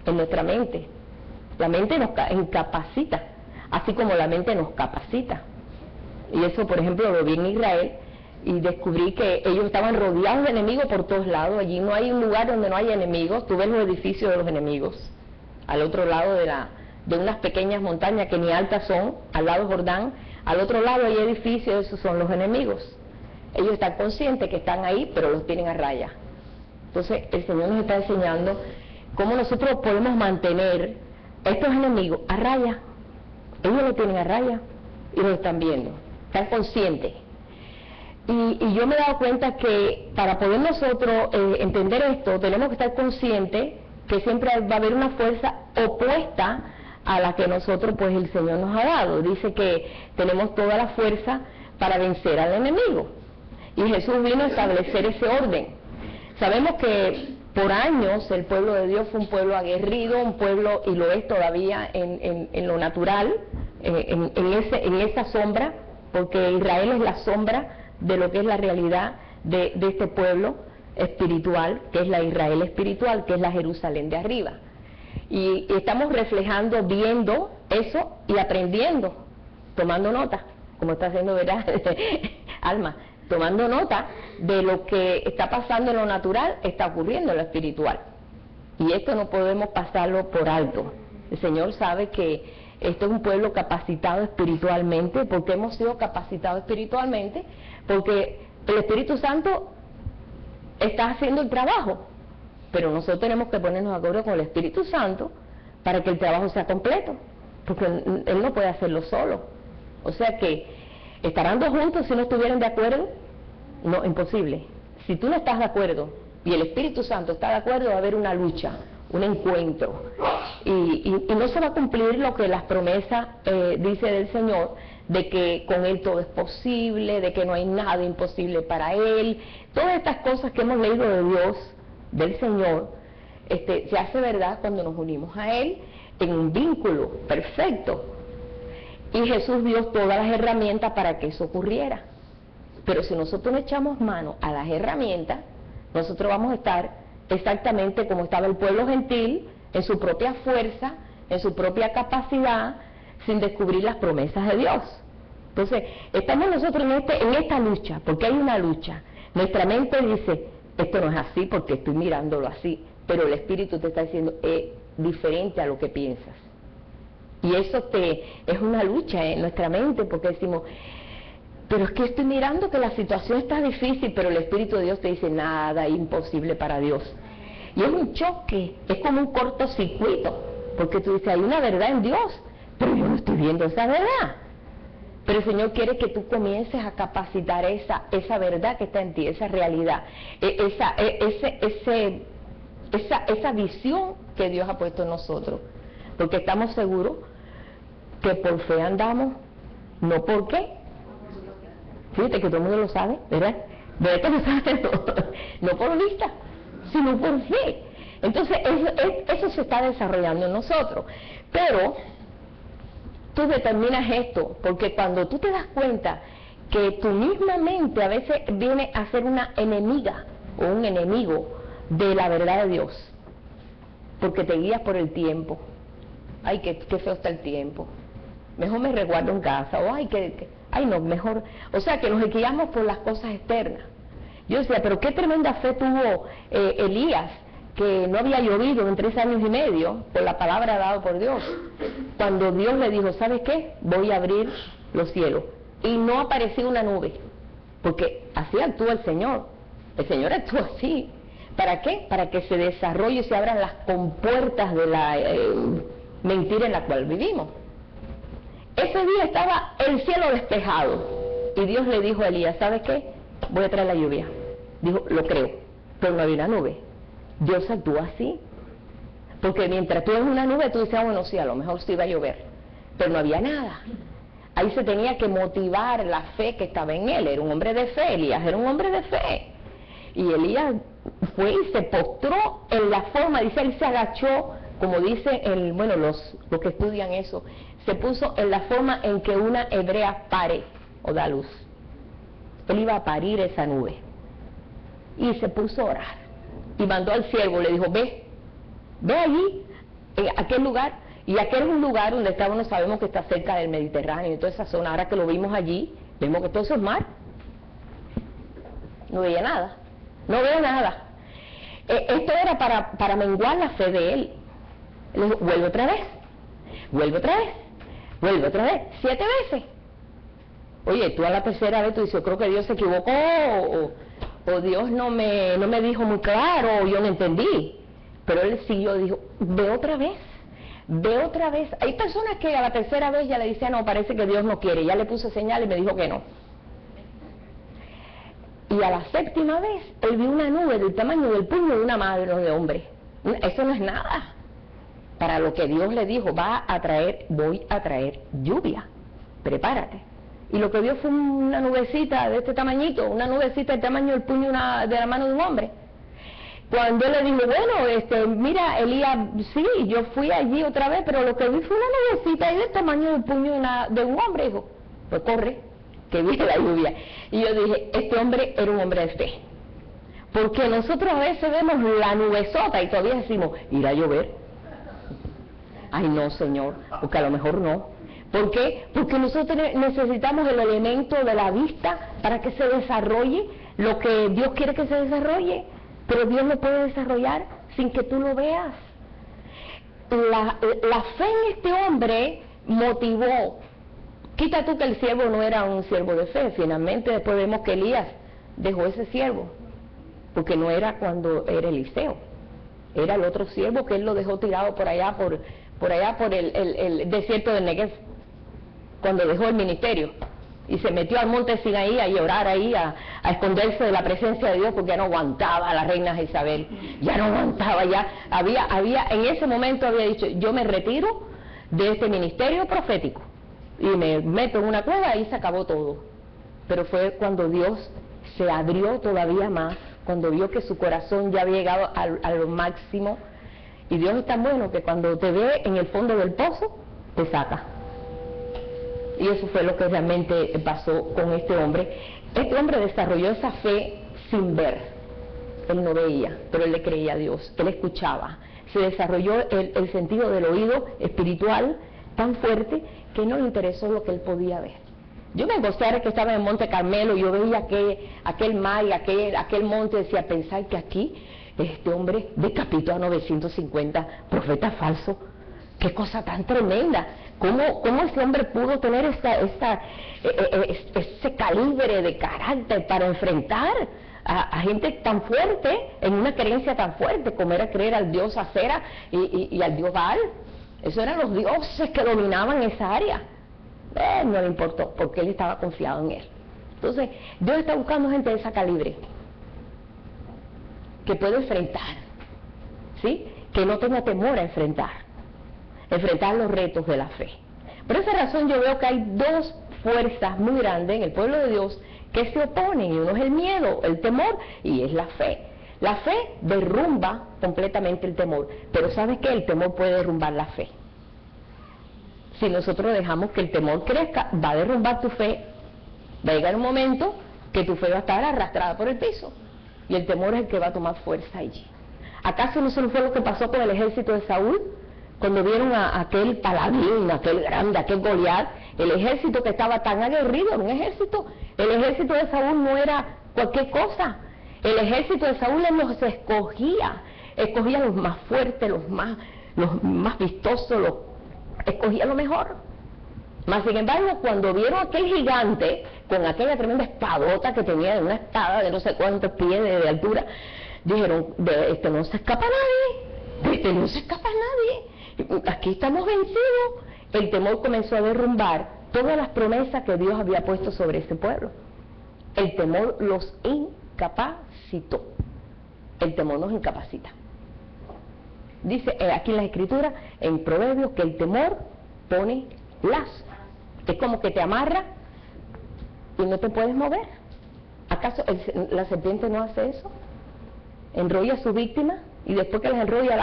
en nuestra mente. La mente nos incapacita, así como la mente nos capacita. Y eso, por ejemplo, lo vi en Israel y descubrí que ellos estaban rodeados de enemigos por todos lados. Allí no hay un lugar donde no haya enemigos. Tú ves los edificios de los enemigos al otro lado de unas pequeñas montañas que ni altas son, al lado Jordán. Al otro lado hay edificios, esos son los enemigos. Ellos están conscientes que están ahí, pero los tienen a raya. Entonces el Señor nos está enseñando cómo nosotros podemos mantener estos enemigos a raya. Ellos lo tienen a raya y lo están viendo, están conscientes. Y yo me he dado cuenta que para poder nosotros entender esto, tenemos que estar conscientes que siempre va a haber una fuerza opuesta a la que nosotros, pues el Señor nos ha dado. Dice que tenemos toda la fuerza para vencer al enemigo. Y Jesús vino a establecer ese orden. Sabemos que por años el pueblo de Dios fue un pueblo aguerrido, un pueblo, y lo es todavía en lo natural, en esa sombra, porque Israel es la sombra de lo que es la realidad de este pueblo espiritual, que es la Israel espiritual, que es la Jerusalén de arriba. Y estamos reflejando, viendo eso y aprendiendo, tomando nota, como está haciendo, ¿verdad? Alma, tomando nota de lo que está pasando en lo natural, está ocurriendo en lo espiritual. Y esto no podemos pasarlo por alto. El Señor sabe que esto es un pueblo capacitado espiritualmente. ¿Por qué hemos sido capacitados espiritualmente? Porque el Espíritu Santo está haciendo el trabajo, pero nosotros tenemos que ponernos de acuerdo con el Espíritu Santo para que el trabajo sea completo, porque Él no puede hacerlo solo. O sea que, ¿estarán dos juntos si no estuvieran de acuerdo? No, imposible. Si tú no estás de acuerdo y el Espíritu Santo está de acuerdo, va a haber una lucha, un encuentro, y no se va a cumplir lo que las promesas dice del Señor, de que con Él todo es posible, de que no hay nada imposible para Él. Todas estas cosas que hemos leído de Dios, del Señor, se hace verdad cuando nos unimos a Él en un vínculo perfecto. Y Jesús dio todas las herramientas para que eso ocurriera. Pero si nosotros no echamos mano a las herramientas, nosotros vamos a estar exactamente como estaba el pueblo gentil, en su propia fuerza, en su propia capacidad, sin descubrir las promesas de Dios. Entonces, estamos nosotros en esta lucha, porque hay una lucha. Nuestra mente dice, esto no es así porque estoy mirándolo así, pero el Espíritu te está diciendo, es diferente a lo que piensas. Y eso es una lucha en nuestra mente, porque decimos, pero es que estoy mirando que la situación está difícil, pero el Espíritu de Dios te dice, nada, imposible para Dios. Y es un choque, es como un cortocircuito, porque tú dices, hay una verdad en Dios, pero yo no estoy viendo esa verdad. Pero el Señor quiere que tú comiences a capacitar esa verdad que está en ti, esa realidad, esa visión que Dios ha puesto en nosotros, porque estamos seguros que por fe andamos, no por qué. Fíjate que todo el mundo lo sabe, ¿verdad? ¿Verdad que lo sabe? No por vista, sino por fe. Entonces eso se está desarrollando en nosotros. Pero tú determinas esto, porque cuando tú te das cuenta que tu misma mente a veces viene a ser una enemiga o un enemigo de la verdad de Dios, porque te guías por el tiempo. Ay, qué feo está el tiempo, mejor me resguardo en casa, o ay no, mejor, o sea que nos guiamos por las cosas externas. Yo decía, pero qué tremenda fe tuvo Elías, que no había llovido en 3 años y medio por la palabra dada por Dios, cuando Dios le dijo, ¿sabes qué? Voy a abrir los cielos, y no apareció una nube, porque así actúa el Señor actúa así. ¿Para qué? Para que se desarrolle y se abran las compuertas de la mentira en la cual vivimos. Ese día estaba el cielo despejado y Dios le dijo a Elías, ¿sabes qué? Voy a traer la lluvia. Dijo, lo creo, pero no había una nube. Dios actúa así, porque mientras tú ves una nube tú dices, bueno, sí, a lo mejor sí iba a llover, pero no había nada. Ahí se tenía que motivar la fe que estaba en él. Era un hombre de fe, Elías era un hombre de fe, y Elías fue y se postró en la forma, dice, él se agachó, como dice los que estudian eso, se puso en la forma en que una hebrea pare o da luz. Él iba a parir esa nube y se puso a orar y mandó al siervo, le dijo, ve allí en aquel lugar, y aquel es un lugar donde estábamos, sabemos que está cerca del Mediterráneo y toda esa zona. Ahora que lo vimos allí, vemos que todo eso es mar. No veía nada, no veo nada. Esto era para menguar la fe de él. Él dijo, vuelve otra vez, vuelve otra vez, vuelve otra vez, 7 veces. Oye, tú a la tercera vez tú dices, yo creo que Dios se equivocó, o Dios no me dijo muy claro, o yo no entendí. Pero él siguió, dijo, ve otra vez, ve otra vez. Hay personas que a la tercera vez ya le dicen, no, parece que Dios no quiere, ya le puse señal y me dijo que no. Y a la séptima vez, él vio una nube del tamaño del puño de una mano de hombre. Eso no es nada. Para lo que Dios le dijo, voy a traer lluvia. Prepárate. Y lo que vio fue una nubecita de este tamañito, una nubecita del tamaño del puño de la mano de un hombre. Cuando él le dijo, bueno, mira, Elías, sí, yo fui allí otra vez, pero lo que vi fue una nubecita ahí del tamaño del puño de un hombre. Dijo, pues corre, que viene la lluvia. Y yo dije, este hombre era un hombre de fe. Porque nosotros a veces vemos la nubesota y todavía decimos, ¿irá a llover? Ay, no, Señor, porque a lo mejor no. ¿Por qué? Porque nosotros necesitamos el elemento de la vista para que se desarrolle lo que Dios quiere que se desarrolle. Pero Dios lo puede desarrollar sin que tú lo veas. La fe en este hombre motivó. Quita tú que el siervo no era un siervo de fe. Finalmente después vemos que Elías dejó ese siervo, porque no era cuando era Eliseo, era el otro siervo que él lo dejó tirado por allá por el desierto de Negev, cuando dejó el ministerio y se metió al monte Sinaí a llorar ahí, a esconderse de la presencia de Dios, porque ya no aguantaba a la reina Jezabel, ya no aguantaba, ya había en ese momento había dicho, yo me retiro de este ministerio profético y me meto en una cueva y se acabó todo. Pero fue cuando Dios se abrió todavía más, cuando vio que su corazón ya había llegado a lo máximo. Y Dios es tan bueno que cuando te ve en el fondo del pozo, te saca. Y eso fue lo que realmente pasó con este hombre. Este hombre desarrolló esa fe sin ver. Él no veía, pero él le creía a Dios, él escuchaba. Se desarrolló el sentido del oído espiritual tan fuerte que no le interesó lo que él podía ver. Yo me gocé que estaba en Monte Carmelo, yo veía aquel mar y aquel monte, decía, pensar que aquí este hombre decapitó a 950 profetas falsos. Qué cosa tan tremenda. ¿Cómo ese hombre pudo tener ese calibre de carácter para enfrentar a gente tan fuerte, en una creencia tan fuerte como era creer al dios Acera y al dios Baal? Esos eran los dioses que dominaban esa área. No le importó, porque él estaba confiado en él. Entonces, Dios está buscando gente de esa calibre, que puede enfrentar, ¿sí? Que no tenga temor a enfrentar los retos de la fe. Por esa razón yo veo que hay dos fuerzas muy grandes en el pueblo de Dios que se oponen, y uno es el miedo, el temor, y es la fe. La fe derrumba completamente el temor, pero ¿sabes qué? El temor puede derrumbar la fe. Si nosotros dejamos que el temor crezca, va a derrumbar tu fe. Va a llegar un momento que tu fe va a estar arrastrada por el piso, y el temor es el que va a tomar fuerza allí. ¿Acaso no solo fue lo que pasó con el ejército de Saúl? Cuando vieron a aquel paladín, aquel grande, aquel Goliat, el ejército que estaba tan aguerrido, era un ejército. El ejército de Saúl no era cualquier cosa. El ejército de Saúl los escogía los más fuertes, los más vistosos, escogía lo mejor. Mas sin embargo, cuando vieron a aquel gigante con aquella tremenda espadota que tenía, de una espada de no sé cuántos pies de altura, dijeron, de este no se escapa nadie, de este no se escapa nadie, aquí estamos vencidos. El temor comenzó a derrumbar todas las promesas que Dios había puesto sobre ese pueblo. El temor los incapacitó. El temor nos incapacita. Dice aquí en la Escritura, en Proverbios, que el temor pone lazo. Es como que te amarra y no te puedes mover. ¿Acaso la serpiente no hace eso? Enrolla a su víctima y después que las enrolla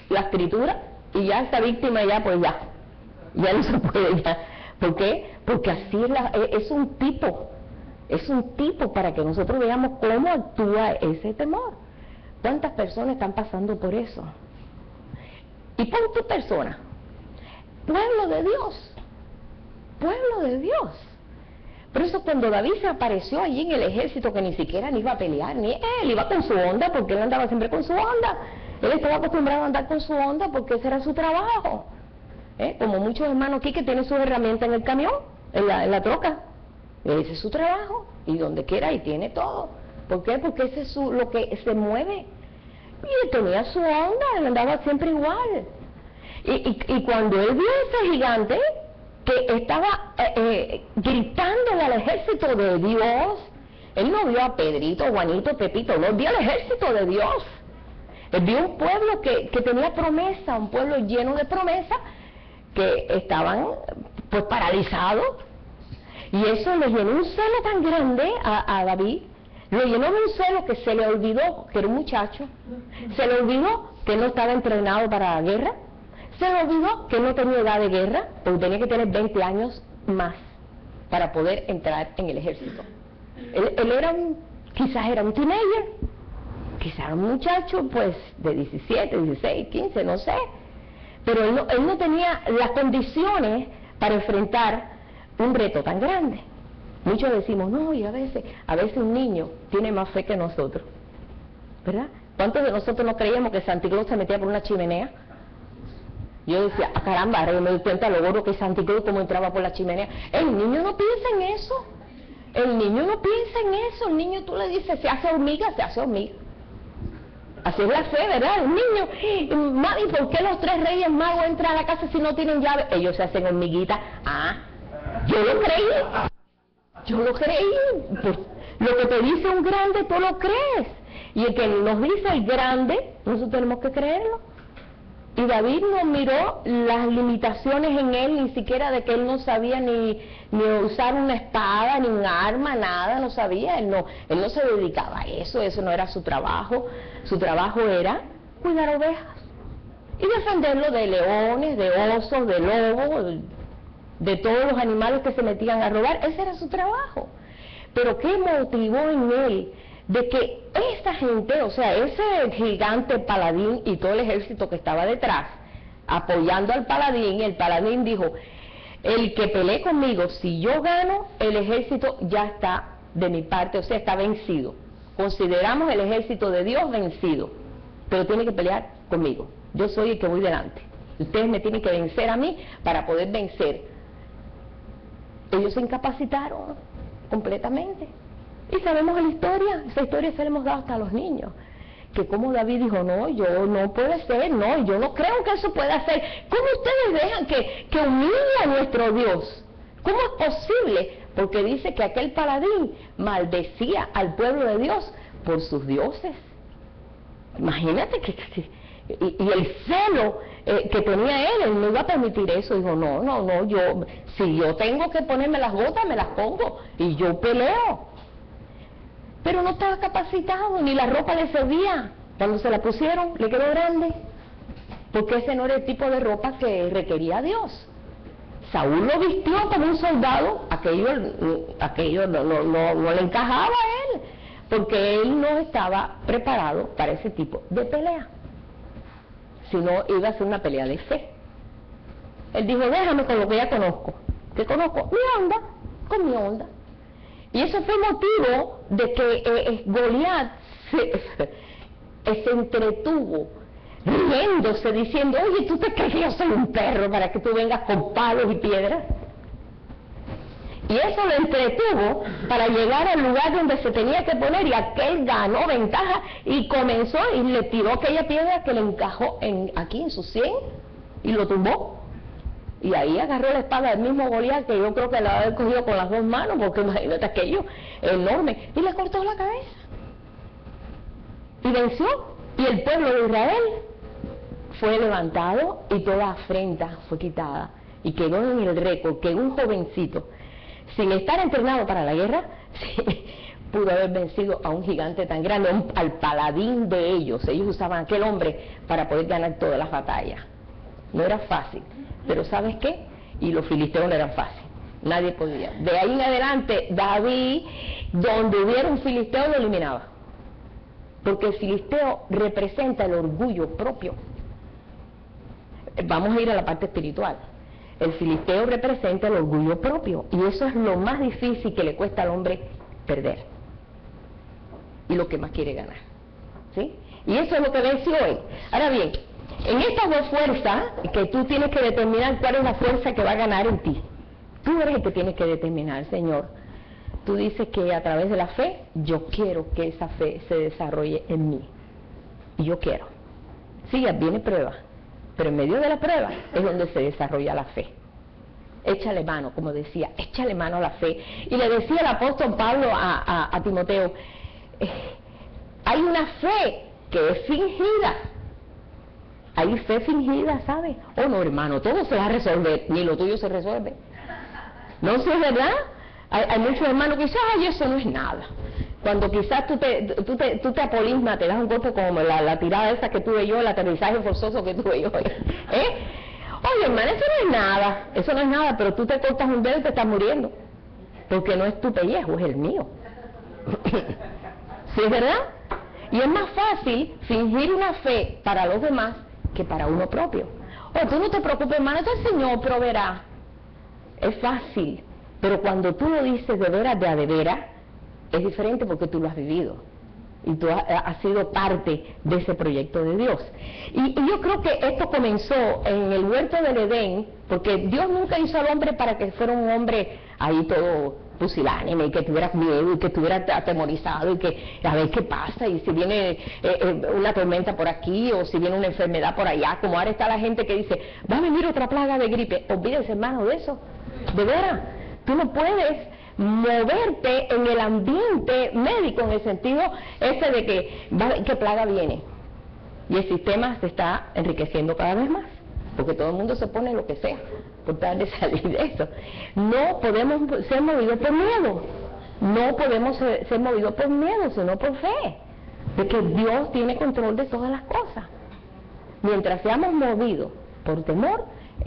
las tritura, y ya esta víctima ya no se puede ya. ¿Por qué? Porque así es un tipo para que nosotros veamos cómo actúa ese temor. ¿Cuántas personas están pasando por eso? Y pon tu persona, pueblo de Dios, pueblo de Dios. Por eso cuando David se apareció allí en el ejército, que ni siquiera ni iba a pelear, ni él iba con su onda, porque él andaba siempre con su onda. Él estaba acostumbrado a andar con su onda porque ese era su trabajo. Como muchos hermanos aquí que tienen sus herramientas en el camión, en la troca. Ese es su trabajo, y donde quiera, y tiene todo. ¿Por qué? Porque ese es lo que se mueve. Y él tenía su onda, él andaba siempre igual. Y cuando él vio ese gigante que estaba gritándole al ejército de Dios, él no vio a Pedrito, Juanito, Pepito, no, vio al ejército de Dios. Él vio un pueblo que tenía promesa, un pueblo lleno de promesa, que estaban pues paralizados. Y eso le llenó un celo tan grande a David, lo llenó de un celo que se le olvidó que era un muchacho, se le olvidó que no estaba entrenado para la guerra, se le olvidó que no tenía edad de guerra, porque tenía que tener 20 años más para poder entrar en el ejército. Él era quizás era un teenager, quizás era un muchacho pues de 17, 16, 15, no sé, pero él no tenía las condiciones para enfrentar un reto tan grande. Muchos decimos, no, y a veces un niño tiene más fe que nosotros, ¿verdad? ¿Cuántos de nosotros no creíamos que Santa Claus se metía por una chimenea? Yo decía, caramba, ahora yo me doy cuenta lo gordo que Santa Claus como entraba por la chimenea. El niño no piensa en eso, el niño no piensa en eso, el niño tú le dices, se hace hormiga, se hace hormiga. Así es la fe, ¿verdad? El niño, mami, ¿por qué los 3 reyes magos entran a la casa si no tienen llave? Ellos se hacen hormiguitas. Yo lo creí, pues, lo que te dice un grande, tú lo crees, y el que nos dice el grande, nosotros tenemos que creerlo. Y David no miró las limitaciones en él, ni siquiera de que él no sabía ni usar una espada, ni un arma, nada, no sabía, él no se dedicaba a eso no era su trabajo era cuidar ovejas, y defenderlo de leones, de osos, de lobos, de todos los animales que se metían a robar. Ese era su trabajo. Pero ¿qué motivó en él de que esa gente, o sea, ese gigante paladín y todo el ejército que estaba detrás apoyando al paladín, el paladín dijo, el que pelee conmigo, si yo gano, el ejército ya está de mi parte, o sea, está vencido. Consideramos el ejército de Dios vencido, pero tiene que pelear conmigo. Yo soy el que voy delante. Ustedes me tienen que vencer a mí para poder vencer. Ellos se incapacitaron completamente. Y sabemos la historia, esa historia se la hemos dado hasta a los niños. Que como David dijo, no, yo no puede ser, no, yo no creo que eso pueda ser. ¿Cómo ustedes dejan que humille a nuestro Dios? ¿Cómo es posible? Porque dice que aquel paladín maldecía al pueblo de Dios por sus dioses. Imagínate que y el celo que tenía él no iba a permitir eso. Dijo, no, si yo tengo que ponerme las botas, me las pongo y yo peleo. Pero no estaba capacitado, ni la ropa le servía. Cuando se la pusieron, le quedó grande, porque ese no era el tipo de ropa que requería Dios. Saúl lo vistió como un soldado, aquello no le encajaba a él, porque él no estaba preparado para ese tipo de pelea, sino iba a ser una pelea de fe. Él dijo, déjame con lo que ya conozco. ¿Qué conozco? Mi onda, con mi onda. Y eso fue motivo de que Goliat se entretuvo riéndose, diciendo, oye, ¿tú te crees que yo soy un perro para que tú vengas con palos y piedras? Y eso lo entretuvo para llegar al lugar donde se tenía que poner, y aquel ganó ventaja y comenzó y le tiró aquella piedra que le encajó aquí en su sien y lo tumbó. Y ahí agarró la espada del mismo Goliat, que yo creo que la había cogido con las 2 manos, porque imagínate aquello enorme, y le cortó la cabeza. Y venció, y el pueblo de Israel fue levantado y toda afrenta fue quitada. Y quedó en el récord que un jovencito, sin estar entrenado para la guerra, pudo haber vencido a un gigante tan grande, al paladín de ellos. Ellos usaban a aquel hombre para poder ganar todas las batallas. No era fácil. Pero ¿sabes qué? Y los filisteos no eran fáciles, nadie podía. De ahí en adelante, David, donde hubiera un filisteo, lo eliminaba. Porque el filisteo representa el orgullo propio. vamos a ir a la parte espiritual. El filisteo representa el orgullo propio, y eso es lo más difícil que le cuesta al hombre perder, y lo que más quiere ganar, ¿sí? Y eso es lo que vence hoy. Ahora bien, en estas dos fuerzas, que tú tienes que determinar cuál es la fuerza que va a ganar en ti. Tú eres el que tienes que determinar, Señor. Tú dices que a través de la fe, yo quiero que esa fe se desarrolle en mí. Y yo quiero. Sí, viene prueba, pero en medio de la prueba es donde se desarrolla la fe. Échale mano, como decía, échale mano a la fe. Y le decía el apóstol Pablo a Timoteo, hay una fe que es fingida. Hay fe fingida, ¿sabes? Oh, no, hermano, todo se va a resolver, ni lo tuyo se resuelve. ¿No es verdad? Hay muchos hermanos que dicen, ay, eso no es nada. Cuando quizás tú te apolismas, te das un golpe como la tirada esa que tuve yo, el aterrizaje forzoso que tuve yo. Oye, hermano, eso no es nada. Eso no es nada, pero tú te cortas un dedo y te estás muriendo. Porque no es tu pellejo, es el mío. ¿Sí es verdad? Y es más fácil fingir una fe para los demás que para uno propio. Oh, tú no te preocupes, hermano, el Señor proveerá. Es fácil, pero cuando tú lo dices de veras, de veras, es diferente porque tú lo has vivido. Y tú has sido parte de ese proyecto de Dios. Y yo creo que esto comenzó en el huerto del Edén, porque Dios nunca hizo al hombre para que fuera un hombre ahí todo pusilánime, y que tuviera miedo, y que estuviera atemorizado, y que a ver qué pasa, y si viene una tormenta por aquí, o si viene una enfermedad por allá, como ahora está la gente que dice, va a venir otra plaga de gripe. Olvídense, hermano, de eso. De veras, tú no puedes moverte en el ambiente médico, en el sentido ese de que qué plaga viene, y el sistema se está enriqueciendo cada vez más, porque todo el mundo se pone lo que sea por tratar de salir de eso. No podemos ser movidos por miedo, no podemos ser movidos por miedo, sino por fe, de que Dios tiene control de todas las cosas. Mientras seamos movidos por temor,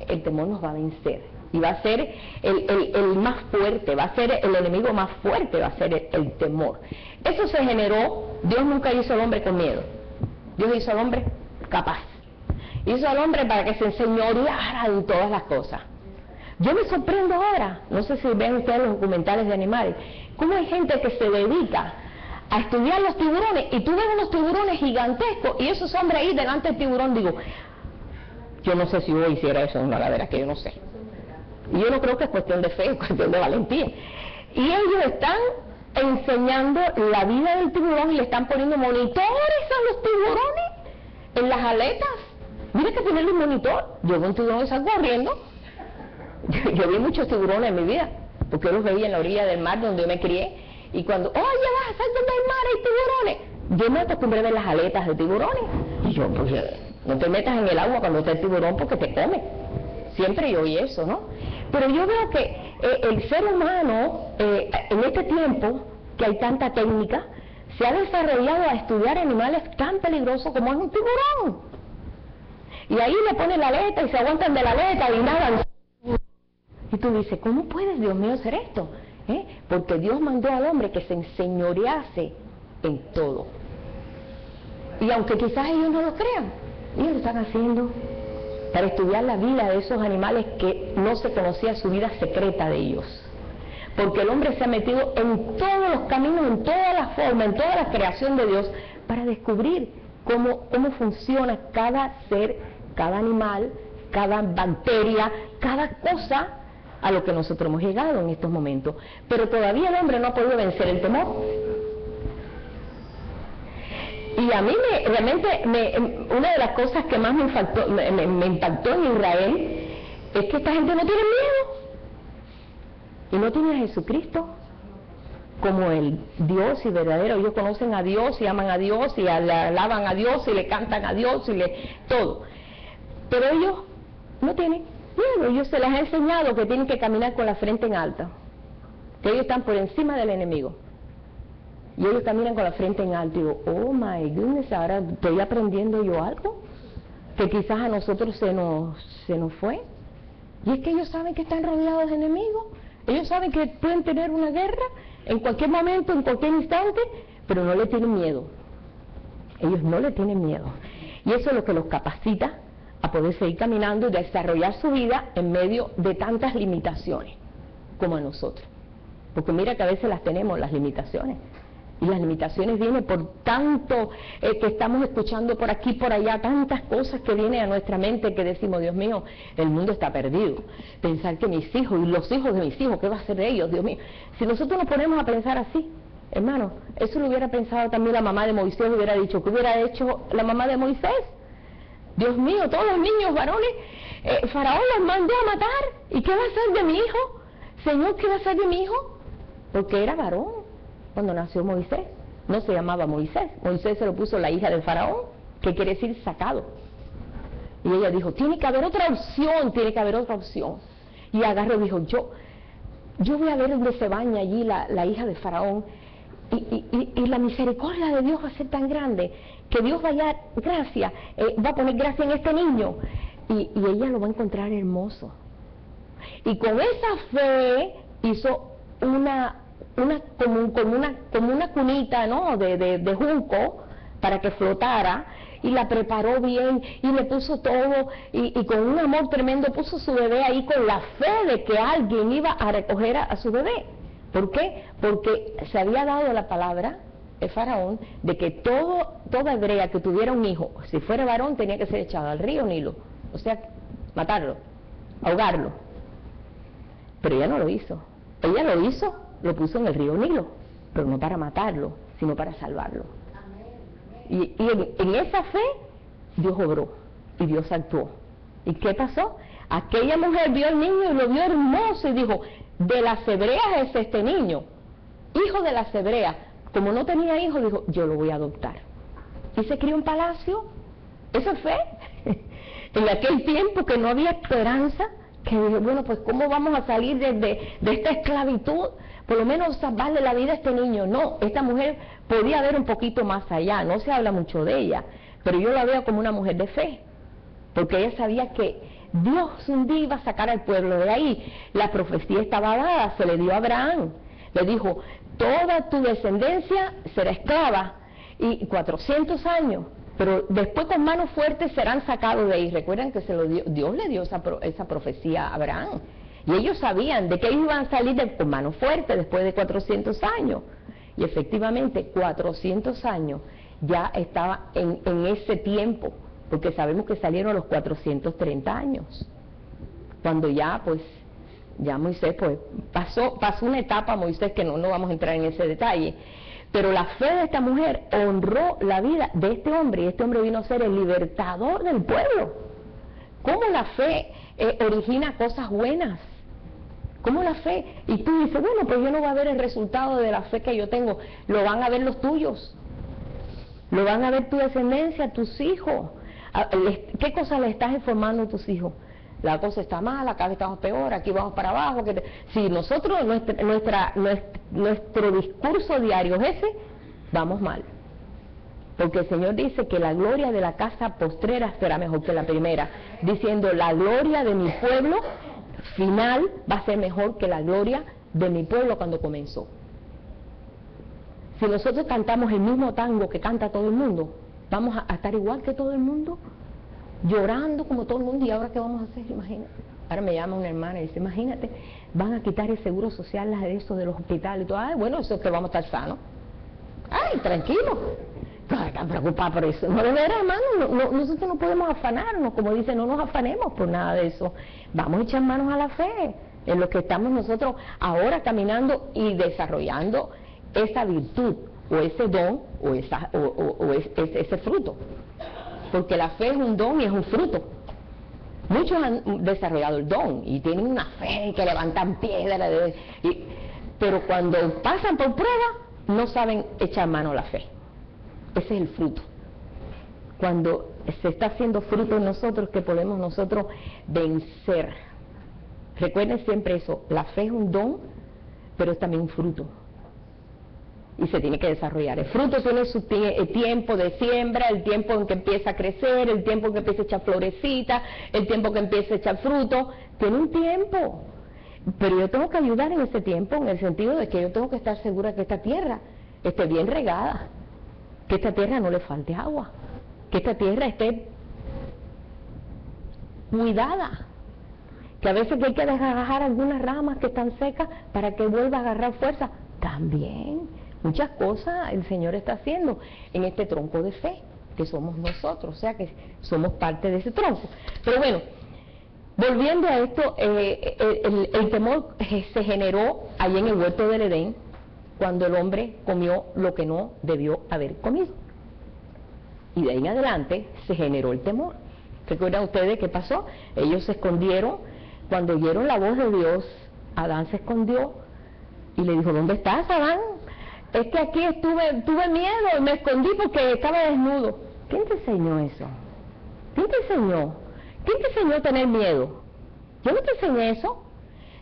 el temor nos va a vencer, y va a ser el más fuerte, va a ser el enemigo más fuerte, va a ser el temor. Eso se generó. Dios nunca hizo al hombre con miedo. Dios hizo al hombre capaz. Hizo al hombre para que se enseñoreara en todas las cosas. Yo me sorprendo ahora, no sé si ven ustedes los documentales de animales, cómo hay gente que se dedica a estudiar los tiburones, y tú ves unos tiburones gigantescos, y esos hombres ahí delante del tiburón. Digo, yo no sé si yo hiciera eso, no, la verdad que yo no sé. Y yo no creo que es cuestión de fe, es cuestión de valentía. Y ellos están enseñando la vida del tiburón, y le están poniendo monitores a los tiburones en las aletas. Mira que ponerle un monitor. Yo veo un tiburón y salgo corriendo. Yo vi muchos tiburones en mi vida, porque yo los veía en la orilla del mar donde yo me crié. Y cuando, oye, vas a salir del mar, hay tiburones. Yo me acostumbré a ver las aletas de tiburones. Y yo, pues, no te metas en el agua cuando está el tiburón porque te come. Siempre yo oí eso, ¿no? Pero yo veo que el ser humano, en este tiempo, que hay tanta técnica, se ha desarrollado a estudiar animales tan peligrosos como es un tiburón. Y ahí le ponen la aleta y se aguantan de la aleta y nadan. Y tú dices, ¿cómo puedes, Dios mío, hacer esto? Porque Dios mandó al hombre que se enseñorease en todo. Y aunque quizás ellos no lo crean, ellos lo están haciendo para estudiar la vida de esos animales que no se conocía su vida secreta de ellos. Porque el hombre se ha metido en todos los caminos, en todas las formas, en toda la creación de Dios, para descubrir cómo funciona cada ser, cada animal, cada bacteria, cada cosa a lo que nosotros hemos llegado en estos momentos. Pero todavía el hombre no ha podido vencer el temor. Y a mí realmente una de las cosas que más me impactó en Israel es que esta gente no tiene miedo. Y no tiene a Jesucristo como el Dios y verdadero. Ellos conocen a Dios y aman a Dios y le alaban a Dios y le cantan a Dios y todo. Pero ellos no tienen miedo. Ellos se les ha enseñado que tienen que caminar con la frente en alta, que ellos están por encima del enemigo. Y ellos caminan con la frente en alto. Y digo, oh my goodness, ahora estoy aprendiendo yo algo que quizás a nosotros se nos fue. Y es que ellos saben que están rodeados de enemigos. Ellos saben que pueden tener una guerra en cualquier momento, en cualquier instante, pero no le tienen miedo. Ellos no le tienen miedo. Y eso es lo que los capacita a poder seguir caminando y desarrollar su vida en medio de tantas limitaciones como a nosotros. Porque mira que a veces las tenemos, las limitaciones. Y las limitaciones vienen por tanto que estamos escuchando por aquí, por allá, tantas cosas que vienen a nuestra mente que decimos, Dios mío, el mundo está perdido. Pensar que mis hijos y los hijos de mis hijos, ¿qué va a hacer de ellos? Dios mío. Si nosotros nos ponemos a pensar así, hermano, eso lo hubiera pensado también la mamá de Moisés, hubiera dicho, ¿qué hubiera hecho la mamá de Moisés? Dios mío, todos los niños varones, Faraón los mandó a matar. ¿Y qué va a hacer de mi hijo? Señor, ¿qué va a hacer de mi hijo? Porque era varón cuando nació Moisés. No se llamaba Moisés. Moisés se lo puso la hija del Faraón, que quiere decir sacado. Y ella dijo, tiene que haber otra opción, tiene que haber otra opción. Y agarró y dijo, yo voy a ver dónde se baña allí la hija de Faraón. Y la misericordia de Dios va a ser tan grande que Dios va a dar gracia, va a poner gracia en este niño y ella lo va a encontrar hermoso. Y con esa fe hizo como una cunita, ¿no?, de junco para que flotara, y la preparó bien y le puso todo y con un amor tremendo puso su bebé ahí con la fe de que alguien iba a recoger a su bebé. ¿Por qué? Porque se había dado la palabra el Faraón de que toda hebrea que tuviera un hijo, si fuera varón, tenía que ser echado al río Nilo, o sea, matarlo, ahogarlo. Pero ella no lo hizo. Ella lo hizo, lo puso en el río Nilo, pero no para matarlo, sino para salvarlo. Y en esa fe Dios obró y Dios actuó. ¿Y qué pasó? Aquella mujer vio al niño y lo vio hermoso y dijo, de las hebreas es este niño, hijo de las hebreas. Como no tenía hijos, dijo, yo lo voy a adoptar. Y se crió un palacio. Eso es fe. En aquel tiempo que no había esperanza, que dije, bueno, pues ¿cómo vamos a salir de esta esclavitud? Por lo menos salvarle la vida a este niño. No, esta mujer podía ver un poquito más allá, no se habla mucho de ella, pero yo la veo como una mujer de fe, porque ella sabía que Dios un día iba a sacar al pueblo de ahí. La profecía estaba dada, se le dio a Abraham, le dijo, toda tu descendencia será esclava, y 400 años, pero después con manos fuertes serán sacados de ahí. Recuerdan que Dios le dio esa profecía a Abraham, y ellos sabían de que ellos iban a salir con manos fuertes después de 400 años, y efectivamente 400 años ya estaba en ese tiempo, porque sabemos que salieron a los 430 años, cuando ya Moisés pues pasó una etapa, Moisés, que no vamos a entrar en ese detalle, pero la fe de esta mujer honró la vida de este hombre, y este hombre vino a ser el libertador del pueblo. ¿Cómo la fe origina cosas buenas? ¿Cómo la fe? Y tú dices, bueno, pues yo no voy a ver el resultado de la fe que yo tengo, lo van a ver los tuyos, lo van a ver tu descendencia, tus hijos. ¿Qué cosa le estás informando a tus hijos? La cosa está mala, acá estamos peor, aquí vamos para abajo. Si nosotros, nuestro discurso diario es ese, vamos mal. Porque el Señor dice que la gloria de la casa postrera será mejor que la primera, diciendo, la gloria de mi pueblo final va a ser mejor que la gloria de mi pueblo cuando comenzó. Si nosotros cantamos el mismo tango que canta todo el mundo, vamos a estar igual que todo el mundo, llorando como todo el mundo. ¿Y ahora qué vamos a hacer? Imagínate. Ahora me llama una hermana y dice, imagínate, van a quitar el seguro social, las de eso de los hospitales y todo. Ay, bueno, eso es que vamos a estar sanos. Ay, tranquilo. No están preocupados por eso. No, de veras, hermano, nosotros no podemos afanarnos, como dice, no nos afanemos por nada de eso. Vamos a echar manos a la fe, en lo que estamos nosotros ahora caminando y desarrollando esa virtud, o ese don, o ese fruto. Porque la fe es un don y es un fruto. Muchos han desarrollado el don y tienen una fe que levantan piedras, pero cuando pasan por prueba no saben echar mano a la fe. Ese es el fruto. Cuando se está haciendo fruto en nosotros, que podemos nosotros vencer. Recuerden siempre eso, la fe es un don, pero es también un fruto. Y se tiene que desarrollar. El fruto tiene su tiempo de siembra, el tiempo en que empieza a crecer, el tiempo en que empieza a echar florecita, el tiempo que empieza a echar fruto. Tiene un tiempo. Pero yo tengo que ayudar en ese tiempo, en el sentido de que yo tengo que estar segura que esta tierra esté bien regada, que esta tierra no le falte agua, que esta tierra esté cuidada, que a veces que hay que desgarrar algunas ramas que están secas para que vuelva a agarrar fuerza. También muchas cosas el Señor está haciendo en este tronco de fe que somos nosotros, o sea que somos parte de ese tronco. Pero bueno, volviendo a esto, el temor se generó allí en el huerto del Edén, cuando el hombre comió lo que no debió haber comido. Y de ahí en adelante se generó el temor. ¿Recuerdan ustedes qué pasó? Ellos se escondieron. Cuando oyeron la voz de Dios, Adán se escondió y le dijo: ¿dónde estás, Adán? Es que aquí tuve miedo y me escondí porque estaba desnudo. ¿Quién te enseñó eso? ¿Quién te enseñó? ¿Quién te enseñó a tener miedo? Yo no te enseñé eso.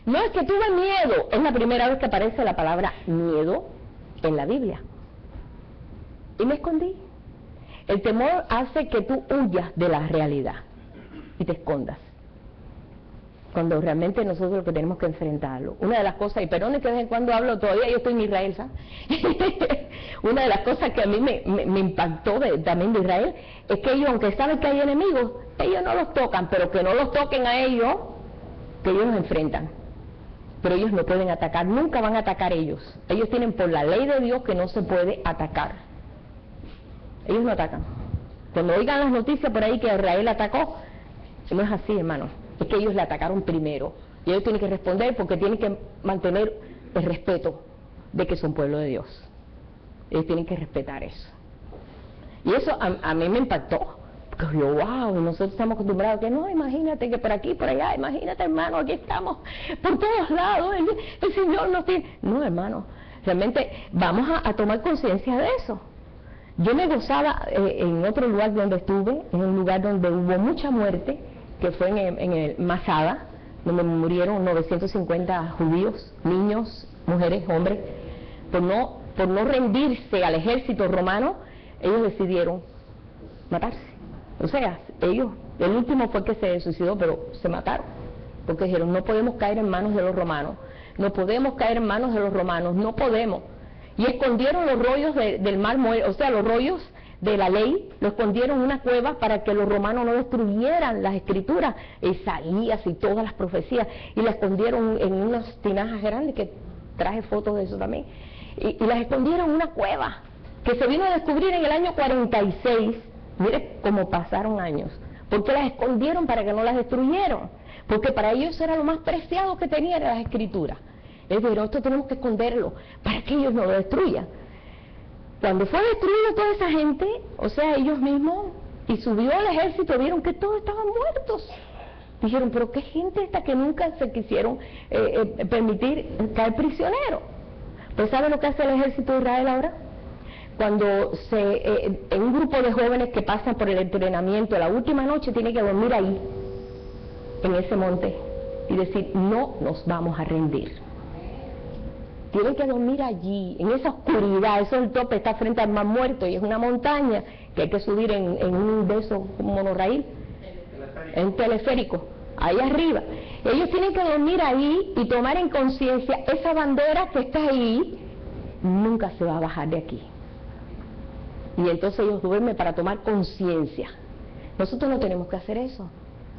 No, es que tuve miedo. Es la primera vez que aparece la palabra miedo en la Biblia. Y me escondí. El temor hace que tú huyas de la realidad y te escondas, cuando realmente nosotros lo que tenemos que enfrentarlo. Una de las cosas, y perdone que de vez en cuando hablo, todavía yo estoy en Israel, ¿sabes? Una de las cosas que a mí me impactó también de Israel, es que ellos, aunque saben que hay enemigos, ellos no los tocan, pero que no los toquen a ellos, que ellos los enfrentan. Pero ellos no pueden atacar, nunca van a atacar ellos. Ellos tienen por la ley de Dios que no se puede atacar. Ellos no atacan. Cuando oigan las noticias por ahí que Israel atacó, no es así, hermano. Es que ellos le atacaron primero. Y ellos tienen que responder porque tienen que mantener el respeto de que son pueblo de Dios. Ellos tienen que respetar eso. Y eso a mí me impactó. Porque yo, wow, nosotros estamos acostumbrados a que no, imagínate que por aquí, por allá, imagínate, hermano, aquí estamos por todos lados, el Señor nos tiene. No, hermano, realmente vamos a tomar conciencia de eso. Yo me gozaba en otro lugar donde estuve, en un lugar donde hubo mucha muerte, que fue en el Masada, donde murieron 950 judíos, niños, mujeres, hombres. Por no rendirse al ejército romano, ellos decidieron matarse. O sea, ellos, el último fue que se suicidó, pero se mataron, porque dijeron: no podemos caer en manos de los romanos, no podemos caer en manos de los romanos, no podemos. Y escondieron los rollos del mar muerto, o sea, los rollos de la ley, lo escondieron en una cueva para que los romanos no destruyeran las escrituras, Isaías y todas las profecías, y las escondieron en unas tinajas grandes, que traje fotos de eso también, y las escondieron en una cueva, que se vino a descubrir en el año 46, mire cómo pasaron años, porque las escondieron para que no las destruyeran, porque para ellos era lo más preciado que tenían las escrituras. Es decir, esto tenemos que esconderlo para que ellos no lo destruyan. Cuando fue destruido toda esa gente, o sea, ellos mismos, y subió el ejército, vieron que todos estaban muertos. Dijeron: pero qué gente esta que nunca se quisieron permitir caer prisionero. Pues ¿saben lo que hace el ejército de Israel ahora? Cuando en un grupo de jóvenes que pasan por el entrenamiento, la última noche tiene que dormir ahí, en ese monte, y decir: no nos vamos a rendir. Tienen que dormir allí, en esa oscuridad. Eso el tope está frente al mar muerto y es una montaña que hay que subir en un de esos monorraíl, en teleférico, ahí arriba. Ellos tienen que dormir ahí y tomar en conciencia: esa bandera que está ahí nunca se va a bajar de aquí. Y entonces ellos duermen para tomar conciencia. Nosotros no tenemos que hacer eso.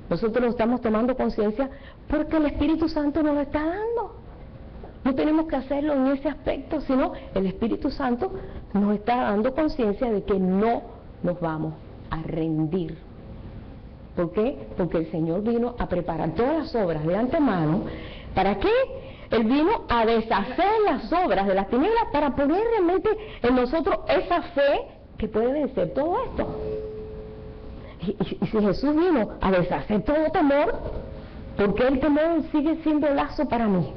Nosotros lo estamos tomando conciencia porque el Espíritu Santo nos lo está dando. No tenemos que hacerlo en ese aspecto, sino el Espíritu Santo nos está dando conciencia de que no nos vamos a rendir. ¿Por qué? Porque el Señor vino a preparar todas las obras de antemano. ¿Para qué? Él vino a deshacer las obras de las tinieblas para poner realmente en nosotros esa fe que puede vencer todo esto. Y si Jesús vino a deshacer todo temor, ¿por qué el temor sigue siendo lazo para mí?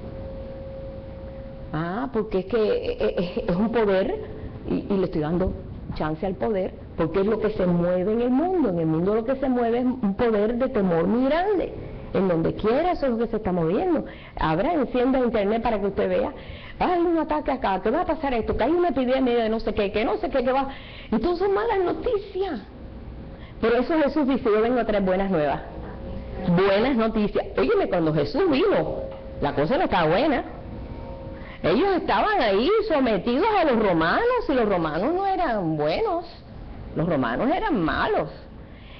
Porque es que es un poder, y le estoy dando chance al poder, porque es lo que se mueve en el mundo. En el mundo lo que se mueve es un poder de temor muy grande. En donde quiera eso es lo que se está moviendo. Encienda internet para que usted vea: hay un ataque acá, que va a pasar esto, que hay una epidemia de no sé qué, que no sé qué, que va. Entonces son malas noticias. Por eso Jesús dice: yo vengo a traer buenas nuevas, buenas noticias. Óyeme, cuando Jesús vino, la cosa no estaba buena. Ellos estaban ahí sometidos a los romanos, y los romanos no eran buenos, los romanos eran malos.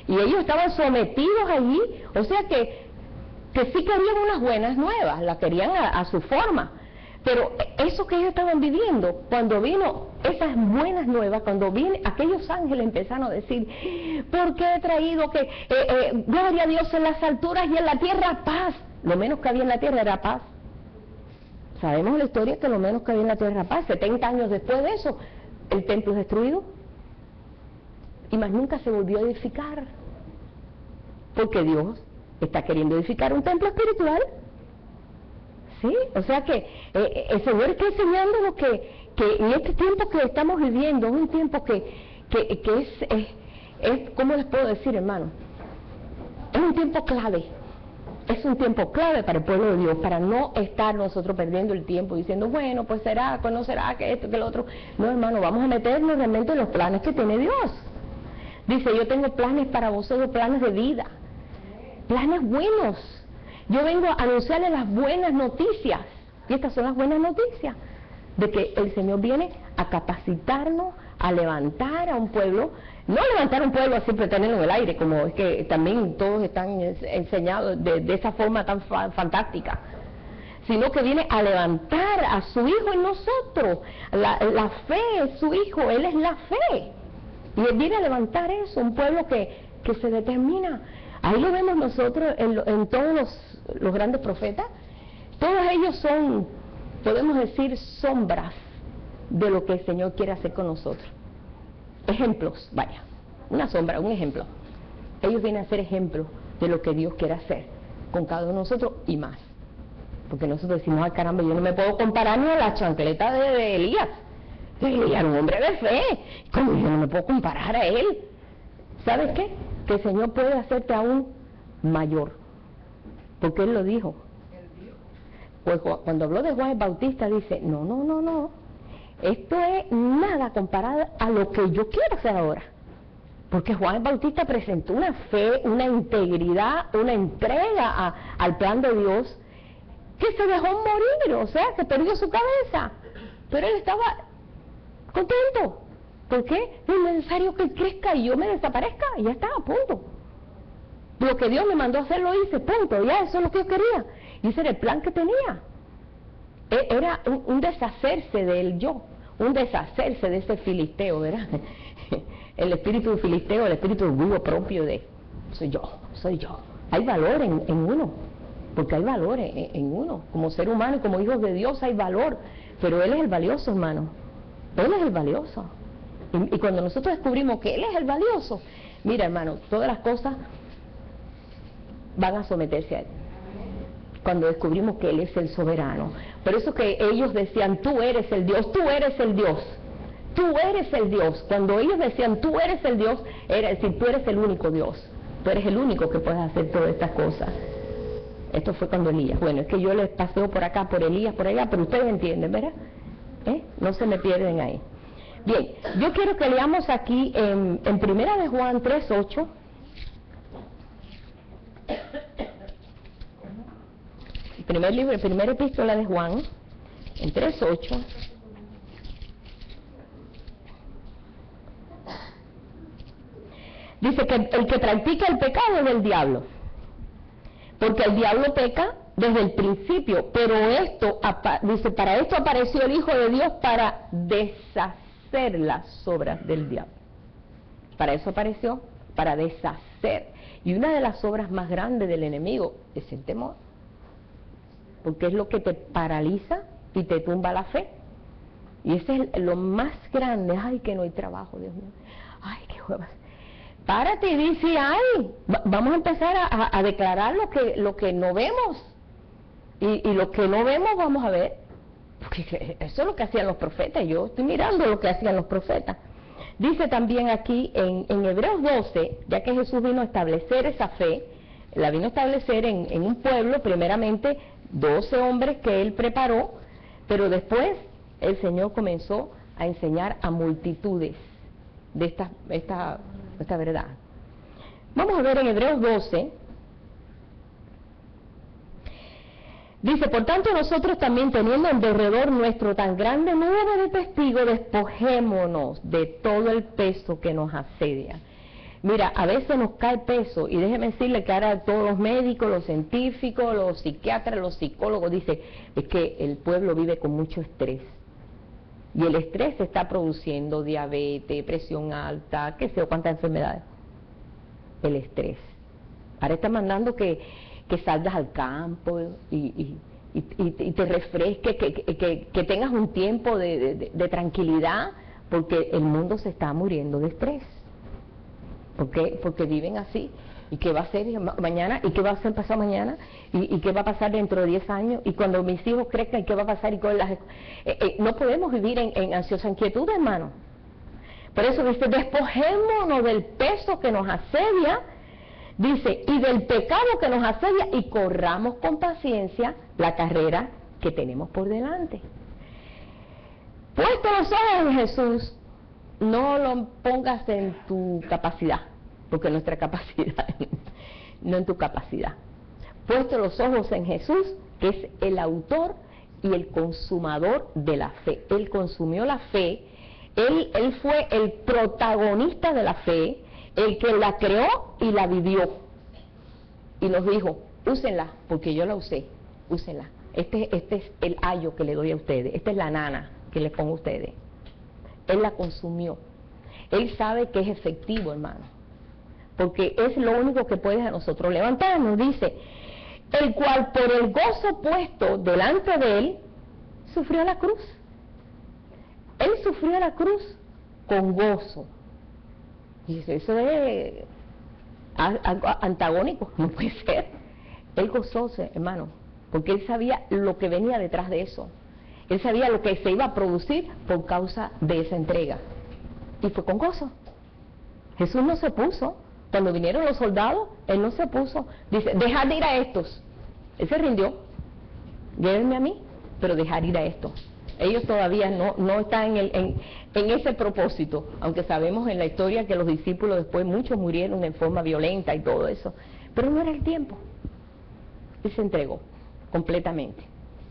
y ellos estaban sometidos allí, o sea que sí querían unas buenas nuevas, las querían a su forma, pero eso que ellos estaban viviendo, cuando vino esas buenas nuevas, cuando vino, aquellos ángeles empezaron a decir, ¿por qué he traído que gloria a Dios en las alturas y en la tierra paz? Lo menos que había en la tierra era paz. Sabemos la historia que lo menos que había en la tierra era paz. 70 años después de eso, el templo es destruido y más nunca se volvió a edificar, porque Dios está queriendo edificar un templo espiritual. Sí, o sea que el Señor está enseñándonos que en este tiempo que estamos viviendo es un tiempo que es, ¿cómo les puedo decir, hermano? Es un tiempo clave. Es un tiempo clave para el pueblo de Dios, para no estar nosotros perdiendo el tiempo diciendo, bueno, pues será, pues no será, que esto, que lo otro. No, hermano, vamos a meternos realmente en los planes que tiene Dios. Dice, yo tengo planes para vosotros, planes de vida, planes buenos. Yo vengo a anunciarles las buenas noticias, y estas son las buenas noticias, de que el Señor viene a capacitarnos, a levantar a un pueblo, no levantar a un pueblo a siempre tenerlo en el aire, como es que también todos están enseñados de esa forma tan fantástica, sino que viene a levantar a su Hijo en nosotros. La fe es su Hijo, Él es la fe, y Él viene a levantar eso, un pueblo que se determina. Ahí lo vemos nosotros en todos los grandes profetas. Todos ellos son, podemos decir, sombras de lo que el Señor quiere hacer con nosotros. Ejemplos, vaya, una sombra, un ejemplo. Ellos vienen a ser ejemplos de lo que Dios quiere hacer con cada uno de nosotros y más. Porque nosotros decimos, ay caramba, yo no me puedo comparar ni a la chancleta de Elías. Elías era un hombre de fe, ¿cómo yo no me puedo comparar a él? ¿Sabes qué? Que el Señor puede hacerte aún mayor, porque Él lo dijo. Pues cuando habló de Juan el Bautista dice, no, esto es nada comparado a lo que yo quiero hacer ahora, porque Juan el Bautista presentó una fe, una integridad, una entrega al plan de Dios, que se dejó morir, o sea, que perdió su cabeza, pero él estaba contento. ¿Por qué? Es necesario que Él crezca y yo me desaparezca, y ya está, a punto. Lo que Dios me mandó a hacer lo hice, punto, ya eso es lo que yo quería. Y ese era el plan que tenía. Era un deshacerse del yo, un deshacerse de ese filisteo, ¿verdad? El espíritu filisteo, el espíritu orgullo propio de soy yo. Hay valor en uno, porque hay valor en uno. Como ser humano y como hijos de Dios hay valor, pero Él es el valioso, hermano. Él es el valioso. Y cuando nosotros descubrimos que Él es el valioso, mira, hermano, todas las cosas van a someterse a Él. Cuando descubrimos que Él es el soberano. Por eso que ellos decían, tú eres el Dios, tú eres el Dios, tú eres el Dios. Cuando ellos decían, tú eres el Dios, era decir, tú eres el único Dios, tú eres el único que puedes hacer todas estas cosas. Esto fue cuando Elías, bueno, es que yo les paseo por acá, por Elías, por allá, pero ustedes entienden, ¿verdad? No se me pierden ahí. Bien, yo quiero que leamos aquí en Primera de Juan 3:8. El primer libro, primera epístola de Juan, en 3:8. Dice que el que practica el pecado es del diablo, porque el diablo peca desde el principio, pero dice, para esto apareció el Hijo de Dios, para deshacer las obras del diablo. Para eso apareció, para deshacer. Y una de las obras más grandes del enemigo es el temor, porque es lo que te paraliza y te tumba la fe. Y ese es lo más grande. Ay, que no hay trabajo, Dios mío. Ay, qué huevas. Párate y dice, ay, vamos a empezar a declarar lo que no vemos. Y lo que no vemos vamos a ver. Porque eso es lo que hacían los profetas. Yo estoy mirando lo que hacían los profetas. Dice también aquí en Hebreos 12, ya que Jesús vino a establecer esa fe, la vino a establecer en un pueblo, primeramente 12 hombres que Él preparó, pero después el Señor comenzó a enseñar a multitudes de esta verdad. Vamos a ver en Hebreos 12. Dice, por tanto nosotros también, teniendo en derredor nuestro tan grande nube de testigos, despojémonos de todo el peso que nos asedia. Mira, a veces nos cae peso, y déjeme decirle que ahora todos los médicos, los científicos, los psiquiatras, los psicólogos dicen, es que el pueblo vive con mucho estrés. Y el estrés está produciendo diabetes, presión alta, qué sé yo, cuántas enfermedades. El estrés. Ahora está mandando que salgas al campo y te refresques, que tengas un tiempo de tranquilidad, porque el mundo se está muriendo de estrés. ¿Por qué? Porque viven así. ¿Y qué va a ser mañana? ¿Y qué va a hacer pasado mañana? ¿Y qué va a pasar dentro de 10 años? ¿Y cuando mis hijos crezcan, qué va a pasar? No podemos vivir en ansiosa inquietud, hermano. Por eso dice, despojémonos del peso que nos asedia, dice, y del pecado que nos asedia, y corramos con paciencia la carrera que tenemos por delante. Puesto los ojos en Jesús, no lo pongas en tu capacidad, porque nuestra capacidad, no en tu capacidad. Puesto los ojos en Jesús, que es el autor y el consumador de la fe. Él consumió la fe, él fue el protagonista de la fe, el que la creó y la vivió. Y nos dijo, úsenla, porque yo la usé, úsenla. Este es el ayo que le doy a ustedes, esta es la nana que les pongo a ustedes. Él la consumió. Él sabe que es efectivo, hermano, porque es lo único que puede a nosotros levantarnos. Dice, el cual por el gozo puesto delante de él, sufrió la cruz. Él sufrió la cruz con gozo. Y eso es algo antagónico, no puede ser. Él gozóse, hermano, porque él sabía lo que venía detrás de eso. Él sabía lo que se iba a producir por causa de esa entrega. Y fue con gozo. Jesús no se puso. Cuando vinieron los soldados, él no se puso. Dice, dejad de ir a estos. Él se rindió. Llévenme a mí, pero dejar ir a estos. Ellos todavía no están en ese propósito, aunque sabemos en la historia que los discípulos después muchos murieron en forma violenta y todo eso. Pero no era el tiempo. Él se entregó completamente,